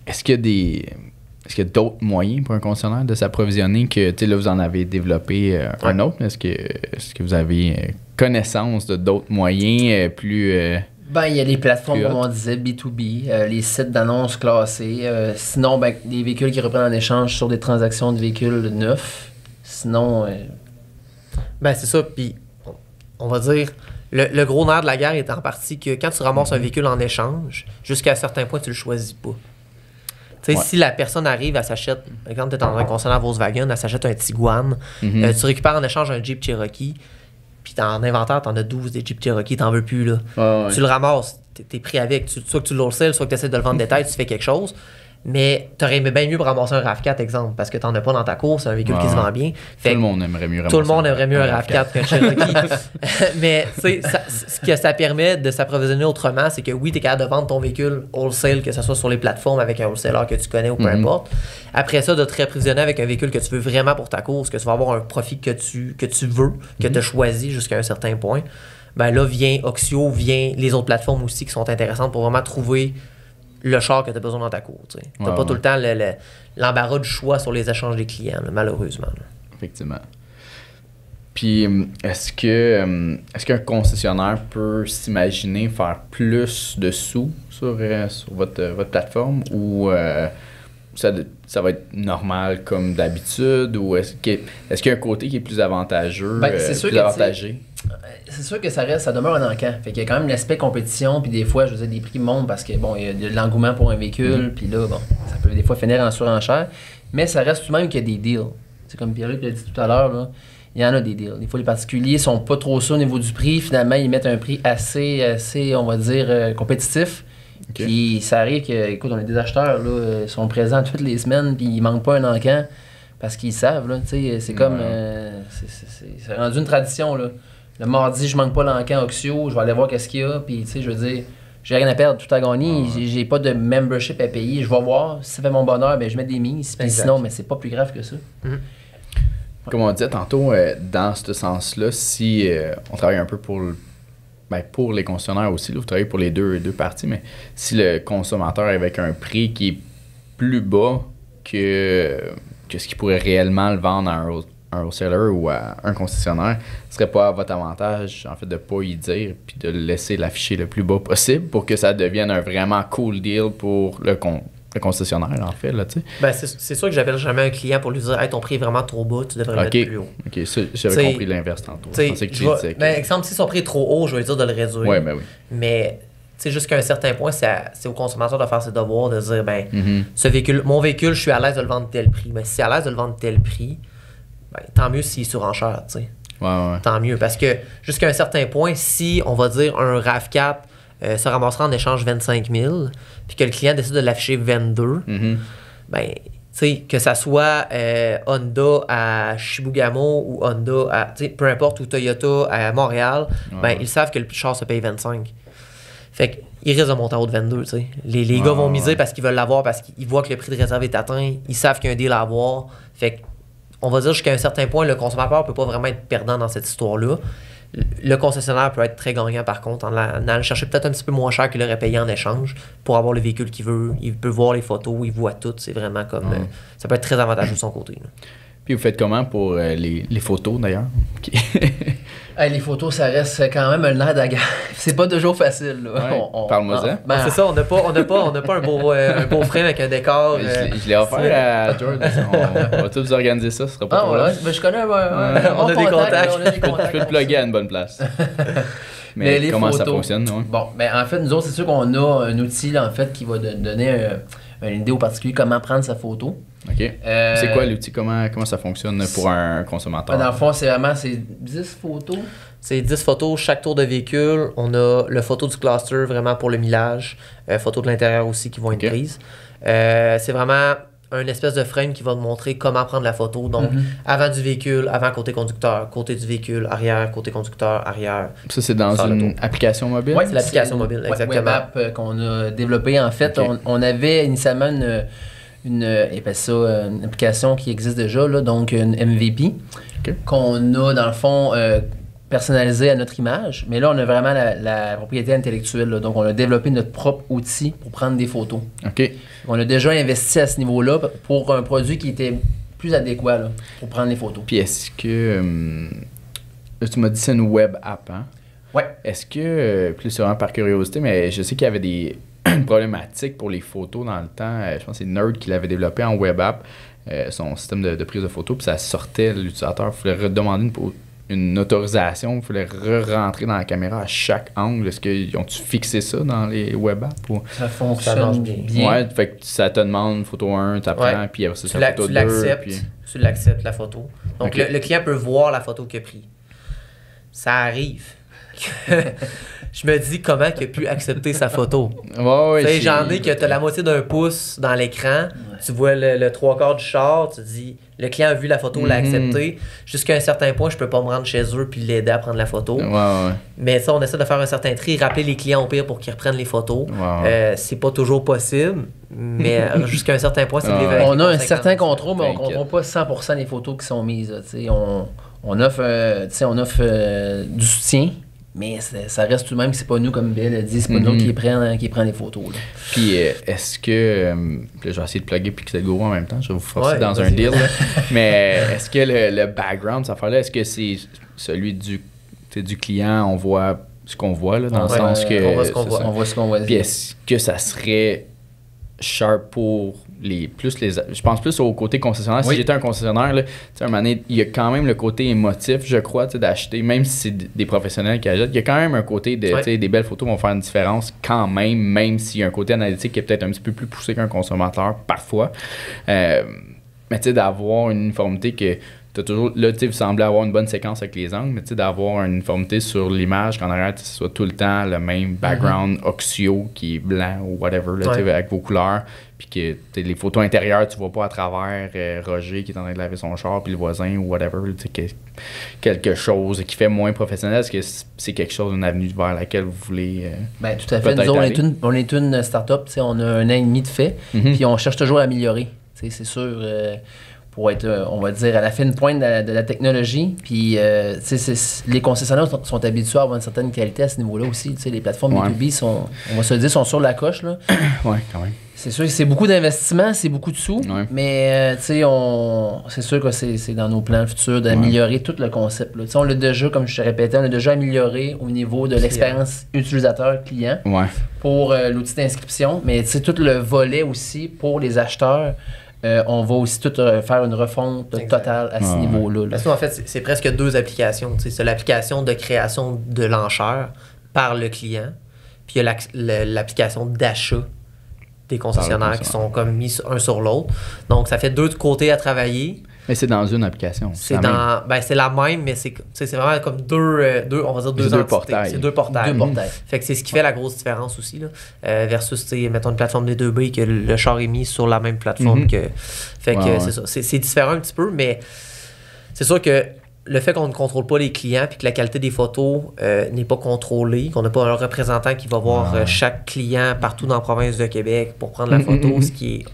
est-ce qu'il y a d'autres moyens pour un concessionnaire de s'approvisionner que, tu sais, là, vous en avez développé un autre? Est-ce que vous avez connaissance de d'autres moyens plus... il y a les plateformes, comme on disait, B2B, les sites d'annonces classés. Sinon, les véhicules qui reprennent en échange sur des transactions de véhicules neufs. Sinon... c'est ça. Puis, on va dire, le gros nerf de la guerre est en partie que quand tu ramasses un véhicule en échange, jusqu'à un certain point, tu le choisis pas. Tu sais, si la personne arrive, elle s'achète, par exemple, tu es dans un concessionnaire Volkswagen, elle s'achète un Tiguan, tu récupères en échange un Jeep Cherokee, puis en inventaire, t'en as 12 des Jeep Cherokee, t'en veux plus, là. Tu le ramasses, t'es pris avec. Soit que tu l'wholesales, soit que tu essaies de le vendre détail, tu fais quelque chose. Mais t'aurais aimé bien mieux pour ramasser un RAV4, exemple, parce que t'en as pas dans ta course, c'est un véhicule qui se vend bien. Tout le monde aimerait mieux ramasser. Tout le monde aimerait mieux un RAV4 qu'un Cherokee. Mais tu sais, ce que ça permet de s'approvisionner autrement, c'est que oui, t'es capable de vendre ton véhicule wholesale, que ce soit sur les plateformes avec un wholesaler que tu connais ou peu importe. Après ça, de te réapprovisionner avec un véhicule que tu veux vraiment pour ta course, que tu vas avoir un profit que tu veux, que tu as choisi jusqu'à un certain point. Là vient Oxio, vient les autres plateformes aussi qui sont intéressantes pour vraiment trouver le char que tu as besoin dans ta cour. Tu n'as pas tout le temps l'embarras du choix sur les échanges des clients, là, malheureusement. Là. Effectivement. Puis, est-ce qu'un concessionnaire peut s'imaginer faire plus de sous sur votre plateforme ou ça va être normal comme d'habitude ou est-ce qu'il y a un côté qui est plus avantageux, plus avantagé? C'est sûr que ça demeure un encan. Fait qu'il y a quand même l'aspect compétition, puis des fois, je veux dire, des prix montent parce que, il y a de l'engouement pour un véhicule, puis là, ça peut des fois finir en surenchère, mais ça reste tout de même qu'il y a des deals. C'est comme Pierre-Luc l'a dit tout à l'heure, là, il y en a des deals. Des fois, les particuliers sont pas trop sûrs au niveau du prix. Finalement, ils mettent un prix assez on va dire, compétitif. Okay. Puis ça arrive que, écoute, on a des acheteurs, là, ils sont présents toutes les semaines, puis ils manquent pas un encan parce qu'ils savent, là, tu sais, c'est comme... c'est rendu une tradition, là. Le mardi, je manque pas l'encan Oxio, je vais aller voir qu'est-ce qu'il y a, puis tu sais, je veux dire, j'ai rien à perdre, tout à gagner, j'ai pas de membership à payer, je vais voir, si ça fait mon bonheur, je mets des mises, puis sinon, mais c'est pas plus grave que ça. Comme on disait tantôt, dans ce sens-là, si on travaille un peu pour les concessionnaires aussi, là, vous travaillez pour les deux parties, mais si le consommateur est avec un prix qui est plus bas que ce qu'il pourrait réellement le vendre à un wholesaler ou à un concessionnaire, ce serait pas à votre avantage, en fait, de pas y dire puis de le laisser l'afficher le plus bas possible pour que ça devienne un vraiment cool deal pour le concessionnaire, en fait, là, tu sais. C'est sûr que j'appelle jamais un client pour lui dire « Hey, ton prix est vraiment trop bas, tu devrais le mettre plus haut. » OK, ça, j'avais compris l'inverse tantôt. Je pensais que tu disais que... exemple, si son prix est trop haut, je vais lui dire de le réduire. Oui. Mais... jusqu'à un certain point, c'est au consommateur de faire ses devoirs, de dire, ce véhicule, mon véhicule, je suis à l'aise de le vendre tel prix. Mais si c'est à l'aise de le vendre tel prix, tant mieux s'il est surenchère, tu sais. Ouais. Tant mieux, parce que jusqu'à un certain point, si, on va dire, un RAV4 se ramassera en échange 25 000, puis que le client décide de l'afficher 22, sais, que ça soit Honda à Chibougamau ou Honda à, tu sais, peu importe, ou Toyota à Montréal, ben, ils savent que le char se paye 25. Fait qu'ils risquent de monter en haut de 22, tu sais. Les gars vont miser parce qu'ils veulent l'avoir, parce qu'ils voient que le prix de réserve est atteint, ils savent qu'il y a un deal à avoir. Fait qu'on va dire jusqu'à un certain point, le consommateur peut pas vraiment être perdant dans cette histoire-là. Le concessionnaire peut être très gagnant par contre en allant chercher peut-être un petit peu moins cher qu'il aurait payé en échange pour avoir le véhicule qu'il veut. Il peut voir les photos, il voit tout. C'est vraiment comme... ça peut être très avantageux de son côté. Là. Puis vous faites comment pour les photos d'ailleurs? Les photos, ça reste quand même un nerf de la guerre. C'est pas toujours facile. Parle-moi-en. C'est ça, on n'a pas un beau frame avec un décor. Je l'ai offert à George. On va tous organiser ça, ce sera pas trop mais je connais on a des contacts. Je peux te plugger à une bonne place. Mais les comment photos, ça fonctionne? Ouais. Bon, en fait, nous autres, c'est sûr qu'on a un outil là, en fait, qui va donner une idée au particulier comment prendre sa photo. OK. C'est quoi l'outil? Comment ça fonctionne pour un consommateur? Dans le fond, c'est 10 photos. C'est 10 photos chaque tour de véhicule. On a le photo du cluster vraiment pour le millage. Photo de l'intérieur aussi qui vont être prises. C'est vraiment un espèce de frame qui va te montrer comment prendre la photo. Donc, avant du véhicule, avant côté conducteur, côté du véhicule, arrière, côté conducteur, arrière. Ça, c'est dans une application mobile? Oui, c'est l'application mobile, exactement. Web app qu'on a développée. En fait, on avait initialement une application qui existe déjà, là, donc une MVP, qu'on a dans le fond personnalisée à notre image. Mais là, on a vraiment la propriété intellectuelle. Là, donc, on a développé notre propre outil pour prendre des photos. OK. On a déjà investi à ce niveau-là pour un produit qui était plus adéquat là, pour prendre les photos. Puis est-ce que... là, tu m'as dit c'est une web app, hein? Ouais. Est-ce que, plus c'est vraiment par curiosité, mais je sais qu'il y avait des problématiques pour les photos dans le temps. Je pense que c'est Nerd qui l'avait développé en web app, son système de prise de photos, puis ça sortait, l'utilisateur, il fallait redemander une autorisation, il fallait re-rentrer dans la caméra à chaque angle. Est-ce qu'ils ont-tu fixé ça dans les web apps? Ou... Ça fonctionne bien. Ouais, fait que ça te demande photo 1, tu apprends, puis après ça, c'est photo 2. Tu l'acceptes, la photo. Donc, le client peut voir la photo qu'il a prise. Ça arrive. Je me dis comment il a pu accepter sa photo. Ouais, j'en ai que tu as la moitié d'un pouce dans l'écran, tu vois le trois quarts du char, tu te dis le client a vu la photo, l'a accepté. Jusqu'à un certain point, je peux pas me rendre chez eux puis l'aider à prendre la photo. Mais ça, on essaie de faire un certain tri, rappeler les clients au pire pour qu'ils reprennent les photos. C'est pas toujours possible, mais jusqu'à un certain point, c'est on a un certain contrôle, mais on ne contrôle pas 100% des photos qui sont mises. On offre du soutien. Mais ça reste tout de même que c'est pas nous, comme Bill a dit, c'est pas nous qui prend les photos. Là. Puis est-ce que... je vais essayer de plugger Pixel Guru en même temps, je vais vous forcer dans un deal. Là. Mais est-ce que le background, cette affaire-là, est-ce que c'est celui du client, on voit ce qu'on voit, là, dans le sens que... On voit ce qu'on voit. On voit ce qu'on voit. Puis est-ce que ça serait sharp pour je pense plus au côté concessionnaire. Si j'étais un concessionnaire, là, un moment donné, il y a quand même le côté émotif, je crois, d'acheter, même si c'est des professionnels qui achètent, il y a quand même un côté des belles photos vont faire une différence quand même s'il y a un côté analytique qui est peut-être un petit peu plus poussé qu'un consommateur parfois. Mais tu sais, d'avoir une uniformité que t'as toujours, là, tu sais, vous semblez avoir une bonne séquence avec les angles, mais tu sais, d'avoir une uniformité sur l'image, qu'en arrière, ce soit tout le temps le même background oxio qui est blanc ou whatever, là, tu sais, avec vos couleurs, puis que les photos intérieures, tu vois pas à travers Roger qui est en train de laver son char, puis le voisin ou whatever, tu sais, quelque chose qui fait moins professionnel. Est-ce que c'est quelque chose, une avenue vers laquelle vous voulez ben, tout à fait. Nous, on est une start-up, tu sais, on a 1 an et demi de fait, puis on cherche toujours à améliorer, tu sais, c'est sûr... pour être, on va dire, à la fine pointe de la technologie. Puis, les concessionnaires sont habitués à avoir une certaine qualité à ce niveau-là aussi. Les plateformes B2B sont, on va se le dire, sont sur la coche. Là. Oui, quand même. C'est sûr que c'est beaucoup d'investissement, c'est beaucoup de sous, mais c'est sûr que c'est dans nos plans futurs d'améliorer tout le concept. Là. On l'a déjà, comme je te répétais, on l'a déjà amélioré au niveau de l'expérience utilisateur-client pour l'outil d'inscription, mais tout le volet aussi pour les acheteurs. On va aussi tout faire une refonte totale à ce niveau-là. Là. Parce qu'en fait, c'est presque 2 applications. C'est l'application de création de l'enchère par le client, puis il y a l'application d'achat des concessionnaires qui sont comme mis un sur l'autre. Donc, ça fait 2 côtés à travailler. Mais c'est dans une application. C'est la même, mais c'est vraiment comme deux on va dire deux entités. portails. C'est deux portails. Deux portails. Fait que c'est ce qui fait la grosse différence aussi, là. Versus, mettons une plateforme des 2B que le char est mis sur la même plateforme que. Fait que c'est ça. C'est différent un petit peu, mais c'est sûr que le fait qu'on ne contrôle pas les clients puis que la qualité des photos n'est pas contrôlée, qu'on n'a pas un représentant qui va voir chaque client partout dans la province de Québec pour prendre la photo, ce qui est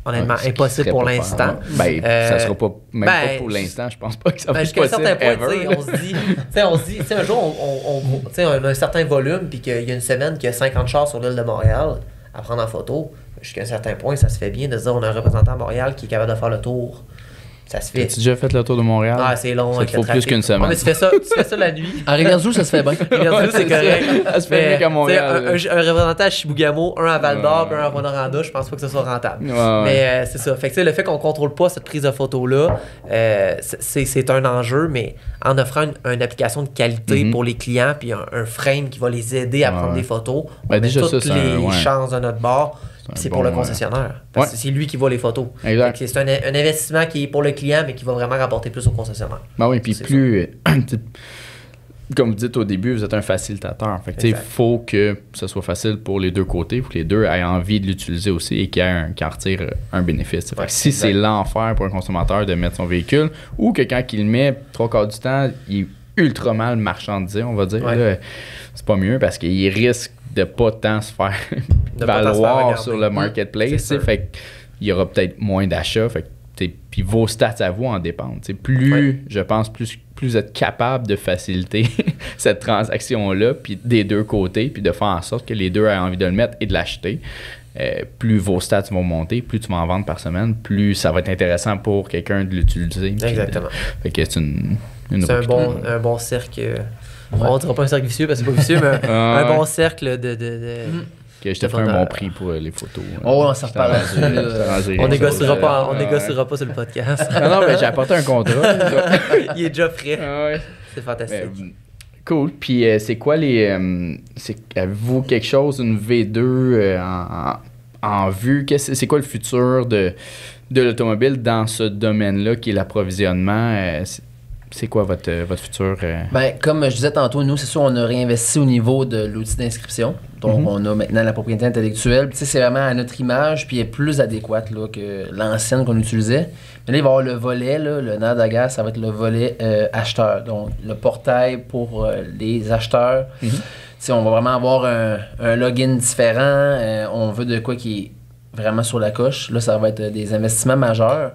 honnêtement impossible pour l'instant. Ça sera pas, pas pour l'instant, je pense pas que ça va être possible. Jusqu'à un certain point, on se dit, un jour, on a un certain volume puis qu'il y a une semaine qu'il y a 50 chars sur l'île de Montréal à prendre en photo, jusqu'à un certain point, ça se fait bien de se dire on a un représentant à Montréal qui est capable de faire le tour. Ça se fait. As-tu déjà fait le tour de Montréal? Ah, c'est long. Ça te faut plus qu'une semaine. Mais tu fais ça la nuit. À Rivière-du-Loup, ça se fait bien. Rivière-du-Loup, c'est correct. Ça se fait mieux qu'à Montréal. Un représentant à Chibougamau, un à Val-d'Or, puis un à Rwanda, je pense pas que ce soit rentable. Mais c'est ça. Fait que le fait qu'on contrôle pas cette prise de photo-là, c'est un enjeu, mais en offrant une application de qualité pour les clients, puis un frame qui va les aider à prendre des photos, on met toutes les chances de notre bord. C'est pour le concessionnaire. Parce que c'est lui qui voit les photos. C'est un investissement qui est pour le client, mais qui va vraiment rapporter plus au concessionnaire. Ben oui, puis plus... comme vous dites au début, vous êtes un facilitateur. Il faut que ce soit facile pour les deux côtés, il faut que les deux aient envie de l'utiliser aussi et qu'ils en retirent un bénéfice. Si c'est l'enfer pour un consommateur de mettre son véhicule, ou que quand il le met, 3/4 du temps, il est ultra mal marchandisé, on va dire, là, c'est pas mieux parce qu'il risque de pas tant se faire valoir sur le marketplace. Fait qu'il y aura peut-être moins d'achats. Puis vos stats à vous en dépendent. Je pense, plus vous êtes capable de faciliter cette transaction-là, puis des deux côtés, puis de faire en sorte que les deux aient envie de le mettre et de l'acheter, plus vos stats vont monter, plus tu vas en vendre par semaine, plus ça va être intéressant pour quelqu'un de l'utiliser. Exactement. Fait que c'est c'est un bon cercle. On dira pas un cercle vicieux parce que c'est pas vicieux, mais un bon cercle de que je te ferai un bon prix pour les photos. Oh, on s'en reparle là-dessus. On négociera pas sur le podcast. Non, mais j'ai apporté un contrat. Il est déjà prêt. Ouais. C'est fantastique. Cool. Puis c'est quoi les... avez-vous quelque chose, une V2 en vue? C'est quoi le futur de l'automobile dans ce domaine-là qui est l'approvisionnement? C'est quoi votre futur? Comme je disais tantôt, nous, c'est sûr, on a réinvesti au niveau de l'outil d'inscription. Donc, on a maintenant la propriété intellectuelle. Puis, c'est vraiment à notre image, puis elle est plus adéquate là, que l'ancienne qu'on utilisait. Mais là, il va y avoir le volet, là, le nerf de la guerre, ça va être le volet acheteur. Donc, le portail pour les acheteurs. On va vraiment avoir un login différent. On veut de quoi qui est vraiment sur la coche. Là, ça va être des investissements majeurs.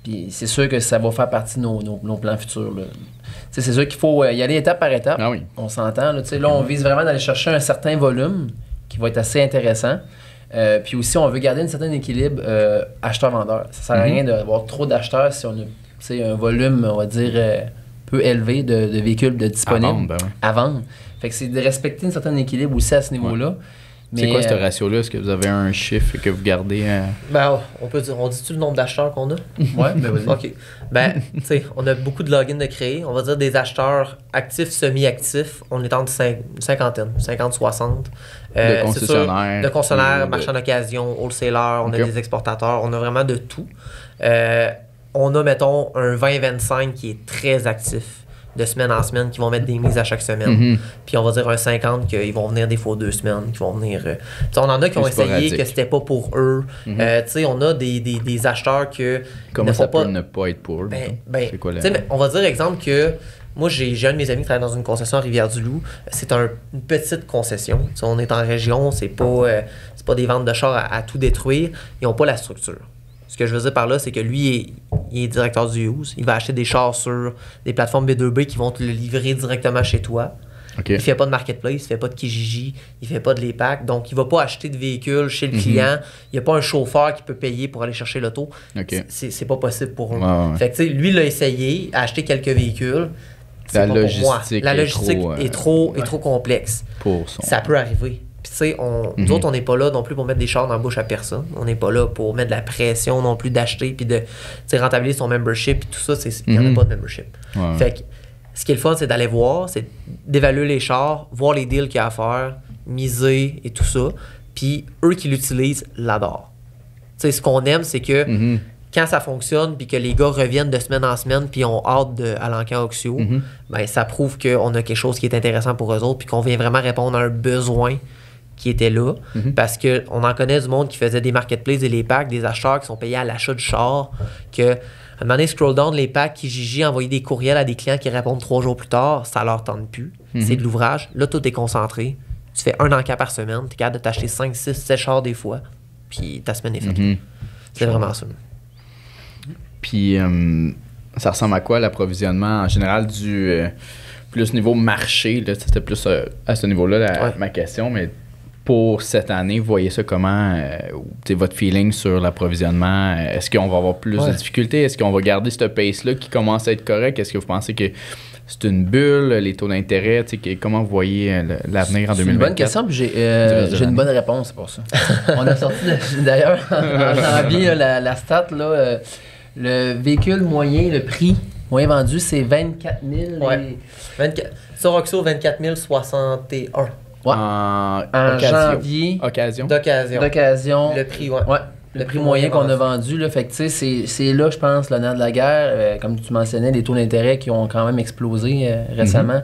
Puis c'est sûr que ça va faire partie de nos plans futurs. C'est sûr qu'il faut y aller étape par étape. Ah oui. On s'entend. Là, on vise vraiment d'aller chercher un certain volume qui va être assez intéressant. Puis aussi, on veut garder un certain équilibre acheteur-vendeur. Ça sert à rien d'avoir trop d'acheteurs si on a un volume, on va dire, peu élevé de véhicules disponibles à vendre. Fait que c'est de respecter un certain équilibre aussi à ce niveau-là. Mais c'est quoi ce ratio-là? Est-ce que vous avez un chiffre que vous gardez? On dit-tu le nombre d'acheteurs qu'on a? Oui, vas-y. OK. Tu sais, on a beaucoup de logins de créer. On va dire des acheteurs actifs, semi-actifs. On est entre une cinquantaine, 50-60. De concessionnaires. De concessionnaires, marchands d'occasion, wholesalers, on a des exportateurs. On a vraiment de tout. On a, mettons, un 20-25 qui est très actif. De semaine en semaine, qui vont mettre des mises à chaque semaine. Puis on va dire un 50 qu'ils vont venir des fois 2 semaines, qui vont venir... on en a qui ont essayé que c'était pas pour eux. On a des acheteurs que... Comment ça peut ne pas être pour eux? C'est quoi on va dire, exemple, que moi, j'ai un de mes amis qui travaille dans une concession à Rivière-du-Loup. C'est une petite concession. On est en région, c'est pas des ventes de chars à tout détruire. Ils n'ont pas la structure. Ce que je veux dire par là, c'est que lui, il est directeur du use. Il va acheter des chars sur des plateformes B2B qui vont te le livrer directement chez toi. Okay. Il fait pas de marketplace, il fait pas de Kijiji, il fait pas de l'EPAC. Donc, il va pas acheter de véhicules chez le client. Il n'y a pas un chauffeur qui peut payer pour aller chercher l'auto. Okay. C'est pas possible pour eux. Ouais. Fait que, lui, il a essayé, a acheté quelques véhicules. La logistique est trop complexe. Ça peut arriver. Puis tu sais, nous autres, on n'est pas là non plus pour mettre des chars dans la bouche à personne. On n'est pas là pour mettre de la pression non plus d'acheter puis de rentabiliser son membership et tout ça. Il n'y en a pas de membership. Ouais. Fait que ce qui est le fun, c'est d'aller voir, c'est d'évaluer les chars, voir les deals qu'il y a à faire, miser et tout ça. Puis eux qui l'utilisent l'adorent. Tu sais, ce qu'on aime, c'est que quand ça fonctionne, puis que les gars reviennent de semaine en semaine, puis ont hâte à l'encan Oxio, ben, ça prouve qu'on a quelque chose qui est intéressant pour eux autres, puis qu'on vient vraiment répondre à un besoin qui était là. Parce qu'on en connaît du monde qui faisait des marketplaces et les packs, des acheteurs qui sont payés à l'achat du char, que à un moment donné, scroll down les packs, Kijiji envoyer des courriels à des clients qui répondent 3 jours plus tard, ça leur tente plus. C'est de l'ouvrage. Là, tout est concentré. Tu fais un encas par semaine, tu es capable de t'acheter 5, 6, 7 chars des fois, puis ta semaine est faite. C'est vraiment ça. Puis, ça ressemble à quoi l'approvisionnement en général du plus niveau marché? Là, c'était plus à ce niveau-là ma question, mais pour cette année, vous voyez ça comment? Votre feeling sur l'approvisionnement? Est-ce qu'on va avoir plus de difficultés? Est-ce qu'on va garder ce pace-là qui commence à être correct? Est-ce que vous pensez que c'est une bulle, les taux d'intérêt? Comment vous voyez l'avenir en 2024? C'est une bonne question, puis j'ai une bonne réponse pour ça. On a sorti d'ailleurs en janvier la stat, là, le véhicule moyen, le prix moyen vendu, c'est 24 000. Sur Oxio, 24 061. Ouais. En janvier. D'occasion. Le prix, Le prix moyen qu'on a vendu, là, fait que tu sais, c'est là, je pense, le nerf de la guerre. Comme tu mentionnais, les taux d'intérêt qui ont quand même explosé récemment.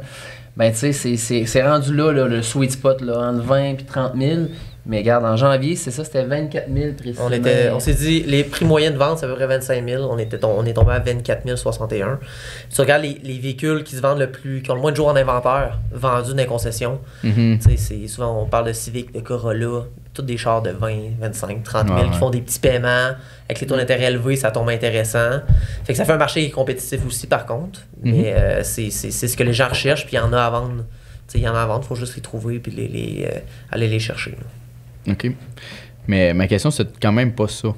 Ben, tu sais, c'est rendu là, le sweet spot, là, entre 20 et 30 000. Mais regarde, en janvier, c'est ça, c'était 24 000 précisément. On s'est dit, les prix moyens de vente, c'est à peu près 25 000. On est tombé à 24 061. Tu regardes les véhicules qui se vendent qui ont le moins de jours en inventaire, vendus dans les concessions. Souvent, on parle de Civic, de Corolla, tous des chars de 20, 25, 30 000 qui font des petits paiements. Avec les taux d'intérêt élevés, ça tombe intéressant. Fait que ça fait un marché qui est compétitif aussi, par contre. Mais c'est ce que les gens recherchent, puis il y en a à vendre. Il y en a à vendre, il faut juste les trouver et aller les chercher. Là. OK. Mais ma question, c'est quand même pas ça.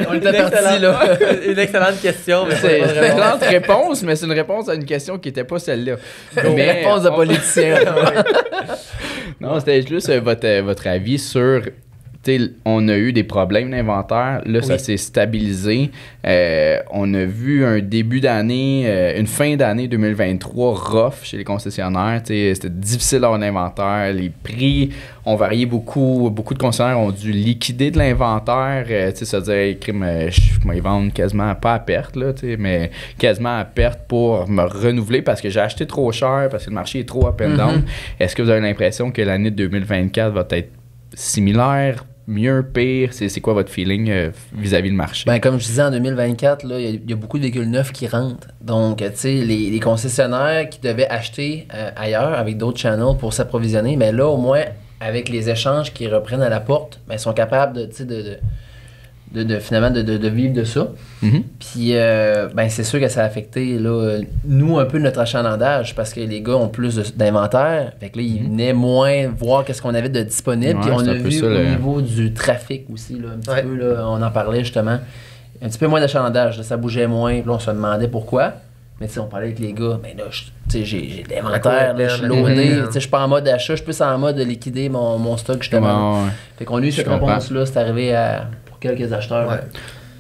On était parti, là. Une excellente question. C'est une excellente réponse, mais c'est une réponse à une question qui n'était pas celle-là. Une réponse de politicien. Non, c'était juste votre avis sur... on a eu des problèmes d'inventaire. Là, ça s'est stabilisé. On a vu un début d'année, une fin d'année 2023 rough chez les concessionnaires. C'était difficile à avoir un inventaire. Les prix ont varié beaucoup. Beaucoup de concessionnaires ont dû liquider de l'inventaire. C'est-à-dire, ils vendent quasiment pas à perte, là, mais quasiment à perte pour me renouveler parce que j'ai acheté trop cher, parce que le marché est trop up and down. Est-ce que vous avez l'impression que l'année 2024 va être similaire? Mieux, pire? C'est quoi votre feeling vis-à-vis le marché? Ben, comme je disais, en 2024, il y a beaucoup de véhicules neufs qui rentrent. Donc, tu sais, les concessionnaires qui devaient acheter ailleurs avec d'autres channels pour s'approvisionner, mais là, au moins, avec les échanges qui reprennent à la porte, ben, ils sont capables finalement de vivre de ça. Puis, ben, c'est sûr que ça a affecté, là, nous, un peu notre achalandage parce que les gars ont plus d'inventaire. Fait que là, ils venaient moins voir qu'est-ce qu'on avait de disponible. Puis, on a vu au niveau du trafic aussi, là, un petit peu, là, on en parlait justement. Un petit peu moins d'achalandage, ça bougeait moins. Puis là, on se demandait pourquoi. Mais tu sais, on parlait avec les gars, mais là, j'ai de l'inventaire, je suis loadé, je suis pas en mode achat, je suis plus en mode de liquider mon stock, justement. Fait qu'on a eu cette réponse-là, c'est arrivé pour quelques acheteurs.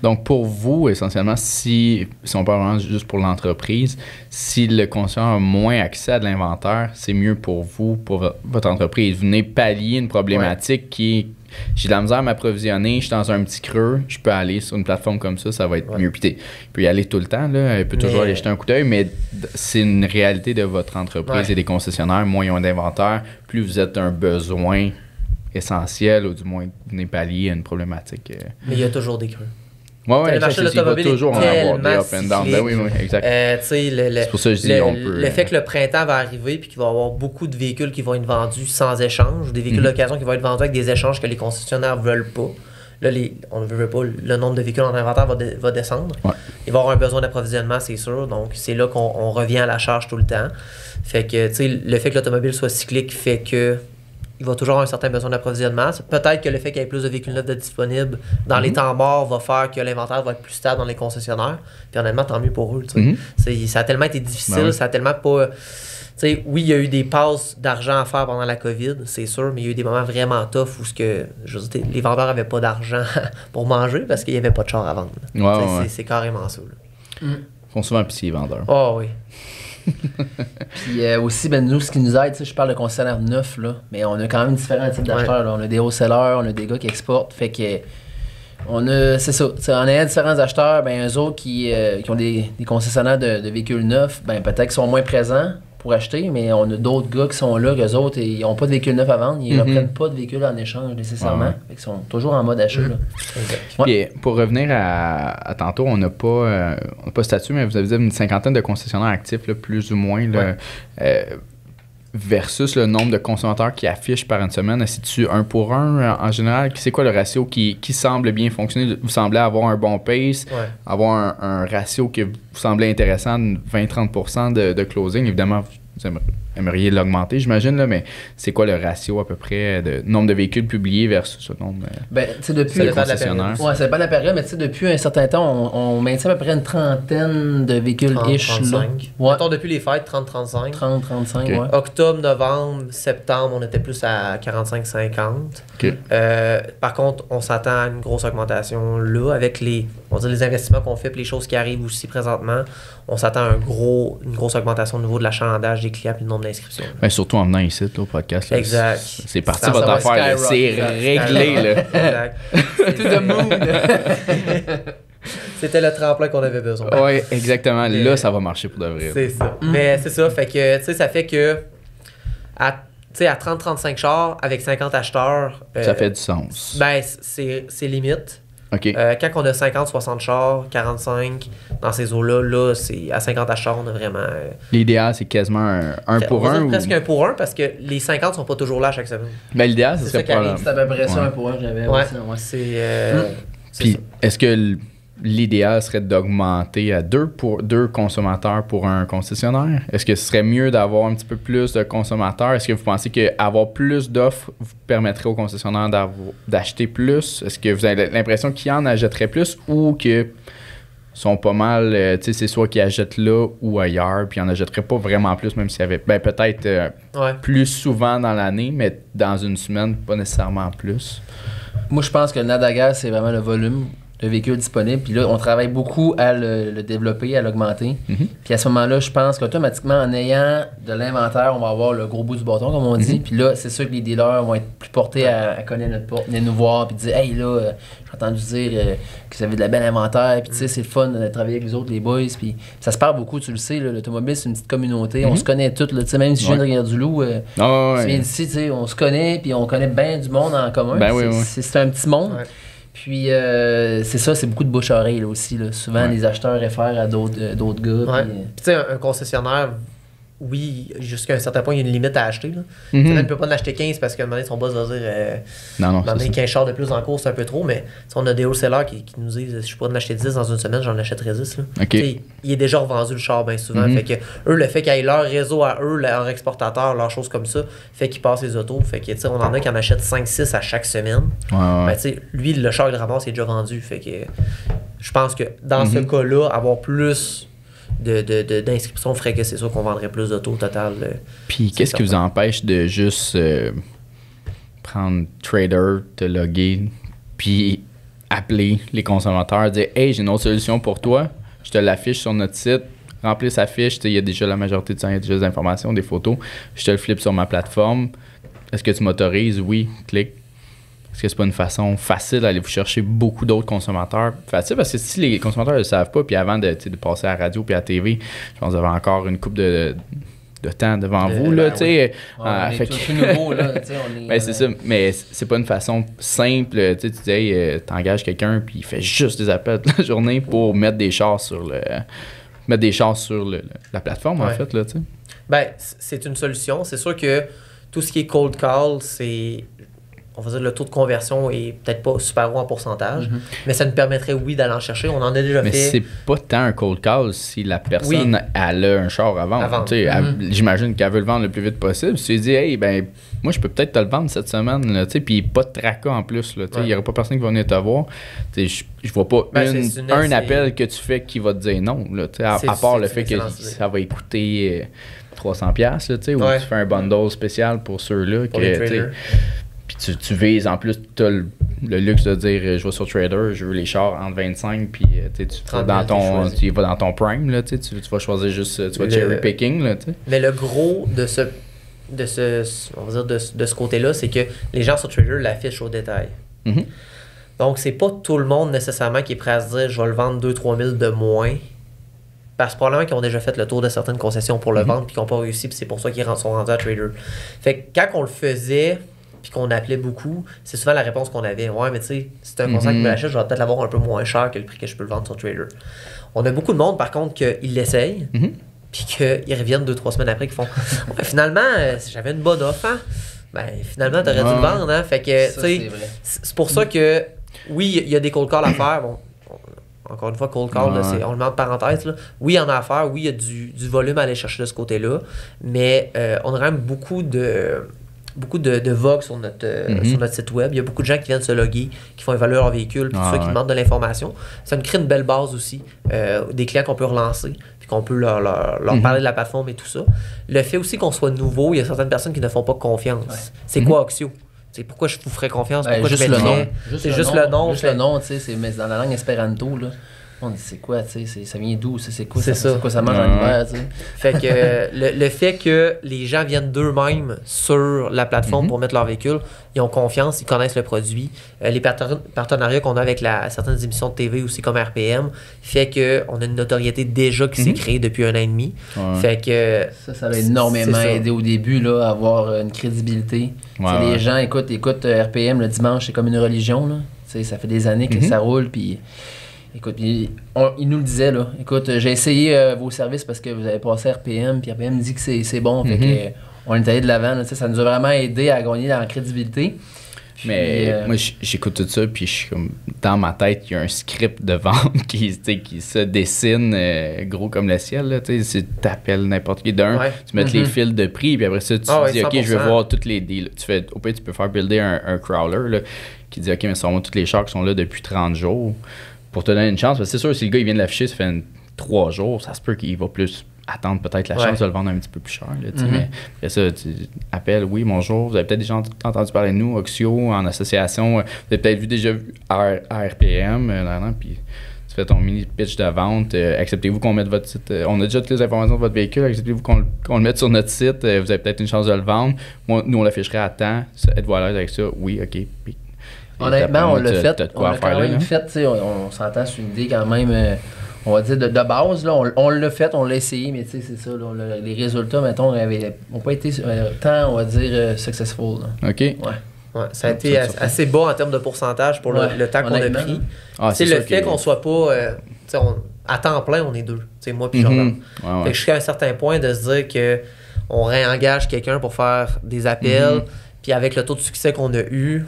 Donc, pour vous, essentiellement, si on parle vraiment juste pour l'entreprise, si le consommateur a moins accès à de l'inventaire, c'est mieux pour vous, pour votre entreprise. Vous venez pallier une problématique qui est j'ai de la misère à m'approvisionner, je suis dans un petit creux, je peux aller sur une plateforme comme ça va être mieux. Puis il peut y aller tout le temps, là, il peut toujours aller jeter un coup d'œil, mais c'est une réalité de votre entreprise et des concessionnaires. Moins ils ont d'inventaire, plus vous êtes un besoin essentiel, ou du moins vous venez pallier à une problématique. Mais il y a toujours des creux. Oui, il va toujours en avoir des up and down. Oui, exact. C'est pour ça que je dis on peut. Le fait que le printemps va arriver puis qu'il va y avoir beaucoup de véhicules qui vont être vendus sans échange, des véhicules d'occasion qui vont être vendus avec des échanges que les concessionnaires ne veulent pas. Là, on ne veut pas, le nombre de véhicules en inventaire va descendre. Il va y avoir un besoin d'approvisionnement, c'est sûr. Donc, c'est là qu'on revient à la charge tout le temps. Fait que, le fait que l'automobile soit cyclique fait que il va toujours avoir un certain besoin d'approvisionnement. Peut-être que le fait qu'il y ait plus de véhicules neufs disponibles dans les temps morts va faire que l'inventaire va être plus stable dans les concessionnaires. Puis honnêtement, tant mieux pour eux. Ça a tellement été difficile, ça a tellement pas... oui, il y a eu des passes d'argent à faire pendant la COVID, c'est sûr, mais il y a eu des moments vraiment tough où les vendeurs n'avaient pas d'argent pour manger parce qu'il n'y avait pas de char à vendre. C'est carrément ça. Ils font souvent pitié, les vendeurs. Oh oui. Puis aussi, nous, ce qui nous aide, je parle de concessionnaires neufs, là, mais on a quand même différents types d'acheteurs. On a des wholesalers, on a des gars qui exportent. Fait que C'est ça. T'sais, en ayant différents acheteurs, ben eux autres qui ont des concessionnaires de véhicules neufs, ben peut-être qu'ils sont moins présents pour acheter, mais on a d'autres gars qui sont là, qu'eux autres, ils n'ont pas de véhicules neufs à vendre, ils ne reprennent pas de véhicules en échange nécessairement. Ouais. Fait qu'ils sont toujours en mode achat. Là. Puis, pour revenir à tantôt, on n'a pas statut, mais vous avez une cinquantaine de concessionnaires actifs, là, plus ou moins, là, versus le nombre de consommateurs qui affichent par une semaine. C'est-tu 1 pour 1 en général? C'est quoi le ratio qui semble bien fonctionner? Vous semblez avoir un bon pace, avoir un ratio que vous semblez intéressant, 20-30% de closing. Évidemment, vous aimeriez l'augmenter, j'imagine, là, mais c'est quoi le ratio à peu près de nombre de véhicules publiés versus le nombre de concessionnaires? Oui, ça dépend de la période, mais depuis un certain temps, on maintient à peu près une trentaine de véhicules-ish. 35. Mettons, depuis les fêtes, 30-35. 30-35, okay. Octobre, novembre, septembre, on était plus à 45-50. Okay. Par contre, on s'attend à une grosse augmentation là, avec les investissements qu'on fait et les choses qui arrivent aussi présentement. On s'attend à une grosse augmentation au niveau de l'achalandage des clients et du nombre d'inscriptions. Ben, surtout en venant ici, là, au podcast. Là, exact. C'est parti votre affaire. C'est réglé. Là. Exact. To the moon. C'était le tremplin qu'on avait besoin. Oui, exactement. Là, ça va marcher pour de vrai. C'est ça. Mais c'est ça. Fait que, tu sais, ça fait que à 30-35 chars avec 50 acheteurs... ça fait du sens. Ben, c'est limite. OK. Quand on a 50-60 chars, 45 dans ces eaux-là, là, c'est à 50 acheteurs, on a vraiment... L'idéal, c'est quasiment un pour un? Presque un pour un, parce que les 50 sont pas toujours là chaque semaine. Ben, l'idéal, ce serait pas... C'est à peu près ça, un pour un, j'avais aussi. Puis, est-ce que l'idéal serait d'augmenter à 2 consommateurs pour un concessionnaire? Est-ce que ce serait mieux d'avoir un petit peu plus de consommateurs? Est-ce que vous pensez qu'avoir plus d'offres vous permettrait aux concessionnaires d'acheter plus? Est-ce que vous avez l'impression qu'ils en achèteraient plus ou que sont pas mal, tu sais, c'est soit qu'ils achètent là ou ailleurs, puis ils en achèteraient pas vraiment plus, même s'il y avait peut-être plus souvent dans l'année, mais dans une semaine, pas nécessairement plus? Moi, je pense que le Nadaga, c'est vraiment le volume de véhicules disponibles. Puis là, on travaille beaucoup à le développer, à l'augmenter. Puis à ce moment-là, je pense qu'automatiquement, en ayant de l'inventaire, on va avoir le gros bout du bâton, comme on dit. Puis là, c'est sûr que les dealers vont être plus portés à connaître notre porte, venir nous voir, puis dire « Hey, là, j'ai entendu dire que vous avez de la belle inventaire. » Puis tu sais, c'est le fun de travailler avec les autres, les boys. Puis ça se parle beaucoup, tu le sais, là, l'automobile, c'est une petite communauté. On se connaît tous, tu sais, même si je viens de Rivière-du-Loup, tu viens d'ici, tu sais, on se connaît, puis on connaît bien du monde en commun. C'est un petit monde. Puis c'est ça, c'est beaucoup de bouche-oreille là, aussi. Là. Souvent, les acheteurs réfèrent à d'autres gars. Ouais. Puis tu sais, un concessionnaire, oui, jusqu'à un certain point, il y a une limite à acheter. Là. Il ne peut pas en acheter 15 parce qu'à un moment donné, son boss va dire non, c'est 15 chars de plus en cours, c'est un peu trop. Mais on a des wholesalers qui nous disent si je pourrais en acheter 10 dans une semaine, j'en achèterais 10. Là. Okay. Il est déjà revendu le char bien souvent. Fait que eux, le fait qu'ils aient leur réseau à eux, leur exportateur, leurs choses comme ça, fait qu'ils passent les autos. Fait que on en a qui en achètent 5-6 à chaque semaine. Ben, lui, le char de ramasse est déjà vendu. Fait que je pense que dans ce cas-là, avoir plus d'inscriptions ferait que c'est sûr qu'on vendrait plus d'autos au total. Puis qu'est-ce qui vous empêche de juste prendre Trader, te loguer, puis appeler les consommateurs, dire « Hey, j'ai une autre solution pour toi, je te l'affiche sur notre site, remplis sa fiche, il y a déjà la majorité de temps, il y a déjà des informations, des photos, je te le flippe sur ma plateforme, est-ce que tu m'autorises? Oui, clique. » Est-ce que c'est pas une façon facile d'aller vous chercher beaucoup d'autres consommateurs? Facile parce que si les consommateurs ne le savent pas, puis avant de passer à la radio puis à la TV, je pense que vous avez encore une couple de temps devant vous. Là, tout nouveau. Là, c'est ça, mais c'est pas une façon simple. Tu dis, hey, t'engages quelqu'un puis il fait juste des appels toute la journée pour mettre des chars sur la plateforme, en fait. Là, ben, c'est une solution. C'est sûr que tout ce qui est cold call, c'est... On va dire le taux de conversion est peut-être pas super haut en pourcentage, mais ça nous permettrait, oui, d'aller en chercher. On en a déjà fait. Mais c'est pas tant un cold call si la personne elle a un char à vendre. J'imagine qu'elle veut le vendre le plus vite possible. Si tu dis, hey, ben, moi, je peux peut-être te le vendre cette semaine, puis pas de tracas en plus. Il n'y aura pas personne qui va venir te voir. Je vois pas un appel que tu fais qui va te dire non, là, à part le fait que ça va coûter 300$, ou tu fais un bundle spécial pour ceux-là. Puis tu vises, en plus, tu as le luxe de dire je vais sur Trader, je veux les chars entre 25, puis tu vas dans ton prime, là, tu vas choisir juste, tu vas cherry picking. Là, mais le gros de ce côté-là, c'est que les gens sur Trader l'affichent au détail. Donc, c'est pas tout le monde nécessairement qui est prêt à se dire je vais le vendre 2-3 000 de moins. Parce que probablement qu'ils ont déjà fait le tour de certaines concessions pour le vendre puis qu'ils n'ont pas réussi, puis c'est pour ça qu'ils sont rendus à trader. Fait que quand on le faisait puis qu'on appelait beaucoup, c'est souvent la réponse qu'on avait. Ouais, mais tu sais, si c'est un conseil qui me l'achète, je vais peut-être l'avoir un peu moins cher que le prix que je peux le vendre sur trader. On a beaucoup de monde, par contre, qu'ils l'essayent, puis qu'ils reviennent 2-3 semaines après, qu'ils font ouais, finalement, j'avais une bonne offre, hein? Ben, finalement, t'aurais dû le vendre, hein? Fait que, tu sais, c'est pour ça que, oui, il y a des cold calls à faire. Bon, encore une fois, cold call, là, on le met en parenthèse. Là. Oui, il y en a à faire. Oui, il y a du volume à aller chercher de ce côté-là. Mais on a quand même beaucoup de vogue sur notre site web. Il y a beaucoup de gens qui viennent se loguer, qui font évaluer leur véhicule, tout ça, qui demandent de l'information. Ça nous crée une belle base aussi. Des clients qu'on peut relancer, puis qu'on peut leur parler de la plateforme et tout ça. Le fait aussi qu'on soit nouveau, il y a certaines personnes qui ne font pas confiance. Ouais. C'est quoi Oxio? C'est pourquoi je vous ferais confiance? Pourquoi juste je le nom. C'est juste le nom. Juste le nom, tu sais, mais dans la langue espéranto, là. On dit c'est quoi, tu sais, ça vient d'où, c'est quoi ça mange en hiver, tu sais. Fait que le fait que les gens viennent d'eux-mêmes sur la plateforme pour mettre leur véhicule, ils ont confiance, ils connaissent le produit. Les partenariats qu'on a avec certaines émissions de TV aussi comme RPM fait qu'on a une notoriété déjà qui s'est créée depuis 1 an et demi. Ouais. Fait que ça va énormément aider au début là, à avoir une crédibilité. Les gens écoutent RPM le dimanche, c'est comme une religion là. Ça fait des années que ça roule puis écoute, il nous le disait, là. Écoute, j'ai essayé vos services parce que vous avez passé RPM, puis RPM me dit que c'est bon. Fait que, on est allé de l'avant. Là, ça nous a vraiment aidé à gagner en crédibilité. Puis, mais moi, j'écoute tout ça, puis je suis comme, dans ma tête, il y a un script de vente qui se dessine gros comme le ciel. Tu appelles n'importe qui d'un, tu mets les fils de prix, puis après ça, tu dis, 100%. OK, je vais voir toutes les deals. Au pire, tu peux faire builder un crawler là, qui dit, OK, mais ça va tous les chars qui sont là depuis 30 jours. Pour te donner une chance, parce que c'est sûr, si le gars il vient de l'afficher, ça fait 3 jours, ça se peut qu'il va plus attendre peut-être la chance de le vendre un petit peu plus cher. Là, mais après ça, tu appelles, oui, bonjour, vous avez peut-être déjà entendu parler de nous, Oxio, en association, vous avez peut-être déjà vu RPM, puis tu fais ton mini pitch de vente, acceptez-vous qu'on mette votre site, on a déjà toutes les informations de votre véhicule, acceptez-vous qu'on le mette sur notre site, vous avez peut-être une chance de le vendre, moi, nous on l'afficherait à temps, êtes-vous à l'aise avec ça? Oui, OK, puis honnêtement, on l'a fait. On l'a quand même fait. On s'entend sur une idée quand même, on va dire, de base. Là, on l'a fait, on l'a essayé, mais c'est ça. Là, les résultats, mettons, n'ont pas été tant, on va dire, successful. Là. OK. Ouais, ça a été assez bas en termes de pourcentage pour le temps qu'on a pris. C'est le fait qu'on soit pas... à temps plein, on est deux. Moi puis Jordan. Fait que jusqu'à un certain point, de se dire qu'on réengage quelqu'un pour faire des appels, puis avec le taux de succès qu'on a eu...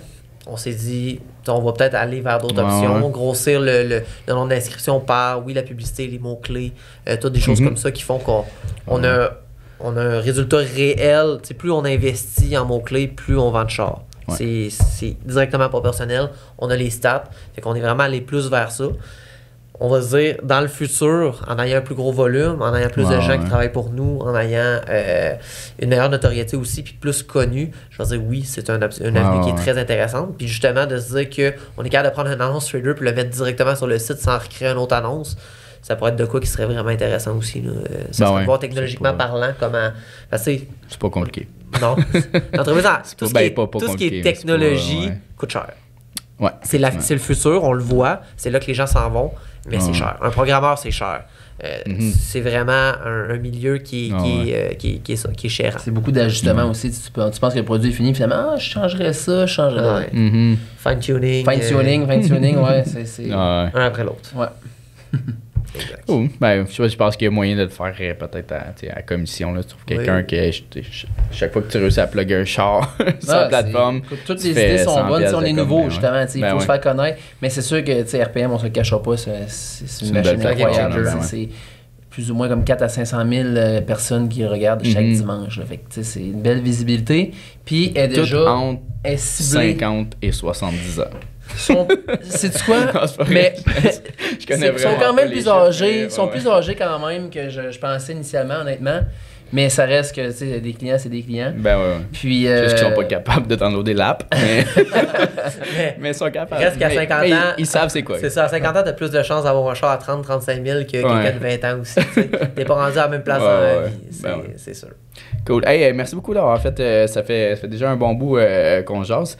On s'est dit, on va peut-être aller vers d'autres options, grossir le nombre d'inscriptions par, la publicité, les mots-clés, toutes des choses comme ça qui font qu'on a un résultat réel. T'sais, plus on investit en mots-clés, plus on vend de chars. C'est directement pas personnel. On a les stats, fait qu'on est vraiment allé plus vers ça. On va se dire, dans le futur, en ayant un plus gros volume, en ayant plus de gens qui travaillent pour nous, en ayant une meilleure notoriété aussi, puis plus connu, je vais dire oui, c'est un avenue qui est très intéressante. Puis justement, de se dire qu'on est capable de prendre une annonce trader puis le mettre directement sur le site sans recréer une autre annonce, ça pourrait être de quoi qui serait vraiment intéressant aussi. Là. Ça serait de voir technologiquement parlant comment... C'est pas compliqué. Non. L'entreprise, tout ce qui est technologie coûte cher. Ouais, c'est le futur, on le voit, c'est là que les gens s'en vont, mais c'est cher. Un programmeur, c'est cher. C'est vraiment un milieu qui est cher. C'est beaucoup d'ajustements aussi. Tu penses que le produit est fini, finalement, je changerais ça, je changerais. Fine-tuning. Fine-tuning, c'est un après l'autre. Ouais. Cool. Ben, je pense qu'il y a moyen de le faire peut-être à commission. Là. Tu trouves quelqu'un qui, chaque fois que tu réussis à plugger un char sur la plateforme, toutes les idées sont bonnes. Si on est nouveau, justement, il faut se faire connaître. Mais c'est sûr que RPM, on se le cachera pas, c'est une machine incroyable. C'est plus ou moins comme 4 à 500 000 personnes qui regardent chaque dimanche. Là. Fait que, c'est une belle visibilité. Puis elle est déjà entre 50 et 70 ans. C'est-tu quoi? Non, mais je connais ils sont quand même plus âgés. Ils sont plus âgés quand même que je pensais initialement, honnêtement. Mais ça reste que des clients, c'est des clients. Ben ouais. Puis, juste qu'ils sont pas capables de downloader l'app. Mais ils sont capables. Reste qu'à 50 ans. Ils savent c'est quoi. C'est ça. À 50 ans, t'as plus de chances d'avoir un char à 30-35 000 que quelqu'un de 20 ans aussi. T'es pas rendu à la même place dans la vie. C'est sûr. Cool. Hey, merci beaucoup d'avoir fait. Ça fait déjà un bon bout qu'on jase.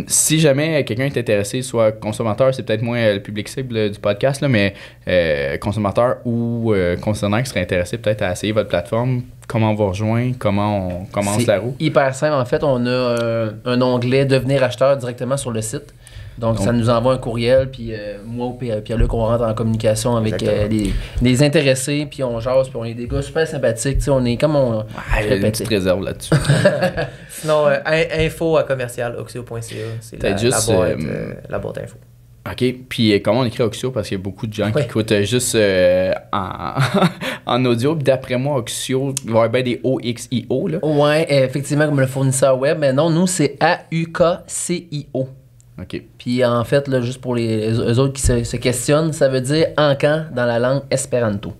Si jamais quelqu'un est intéressé, soit consommateur, c'est peut-être moins le public cible du podcast, là, mais consommateur ou concessionnaire qui serait intéressé peut-être à essayer votre plateforme, comment on vous rejoint, comment on commence la roue? Hyper simple. En fait, on a un onglet « Devenir acheteur » directement sur le site. Donc, ça nous envoie un courriel, puis moi ou Pierre-Luc, on rentre en communication avec les intéressés, puis on jase, puis on est des gars super sympathiques. On est comme on. J'ai une petite réserve là-dessus. Sinon, info@commercial.oxio.ca, c'est la boîte info. OK. Puis comment on écrit Oxio? Parce qu'il y a beaucoup de gens qui écoutent juste en audio. Puis d'après moi, Oxio, il va y avoir bien des O-X-I-O. Là. Ouais, effectivement, comme le fournisseur web. Mais non, nous, c'est A-U-K-C-I-O. OK. Puis en fait, là, juste pour eux autres qui se questionnent, ça veut dire encan dans la langue espéranto.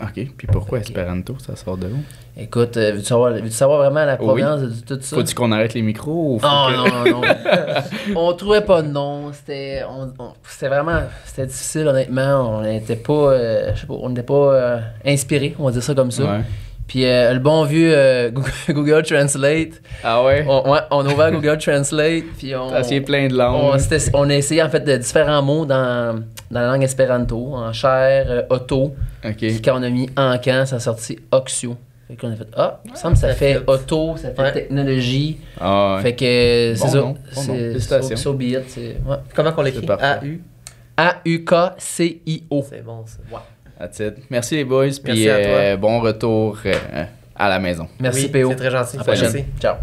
OK. Puis pourquoi espéranto? Ça sort de où? Écoute, veux-tu savoir vraiment la provenance de tout ça? Faut-tu qu'on arrête les micros? Ou non. On trouvait pas de nom. C'était vraiment difficile, honnêtement. On n'était pas, inspirés, on va dire ça comme ça. Ouais. Puis le bon vieux Google Translate. Ah ouais? On a ouvert Google Translate. Puis t'as essayé plein de langues. On a essayé en fait de différents mots dans la langue espéranto, en chair, auto. OK. Puis quand on a mis encan, ça a sorti Oxio. Fait qu'on a fait il me semble que ça fait auto, ça fait technologie. Ah ouais. Fait que c'est ça. Félicitations. So be it. Comment qu'on l'écrit? A-U-K-C-I-O. C'est bon, ça. Ouais. That's it. Merci les boys. Puis à toi. bon retour à la maison. Merci oui, PO. C'est très gentil. À la prochaine. Ciao.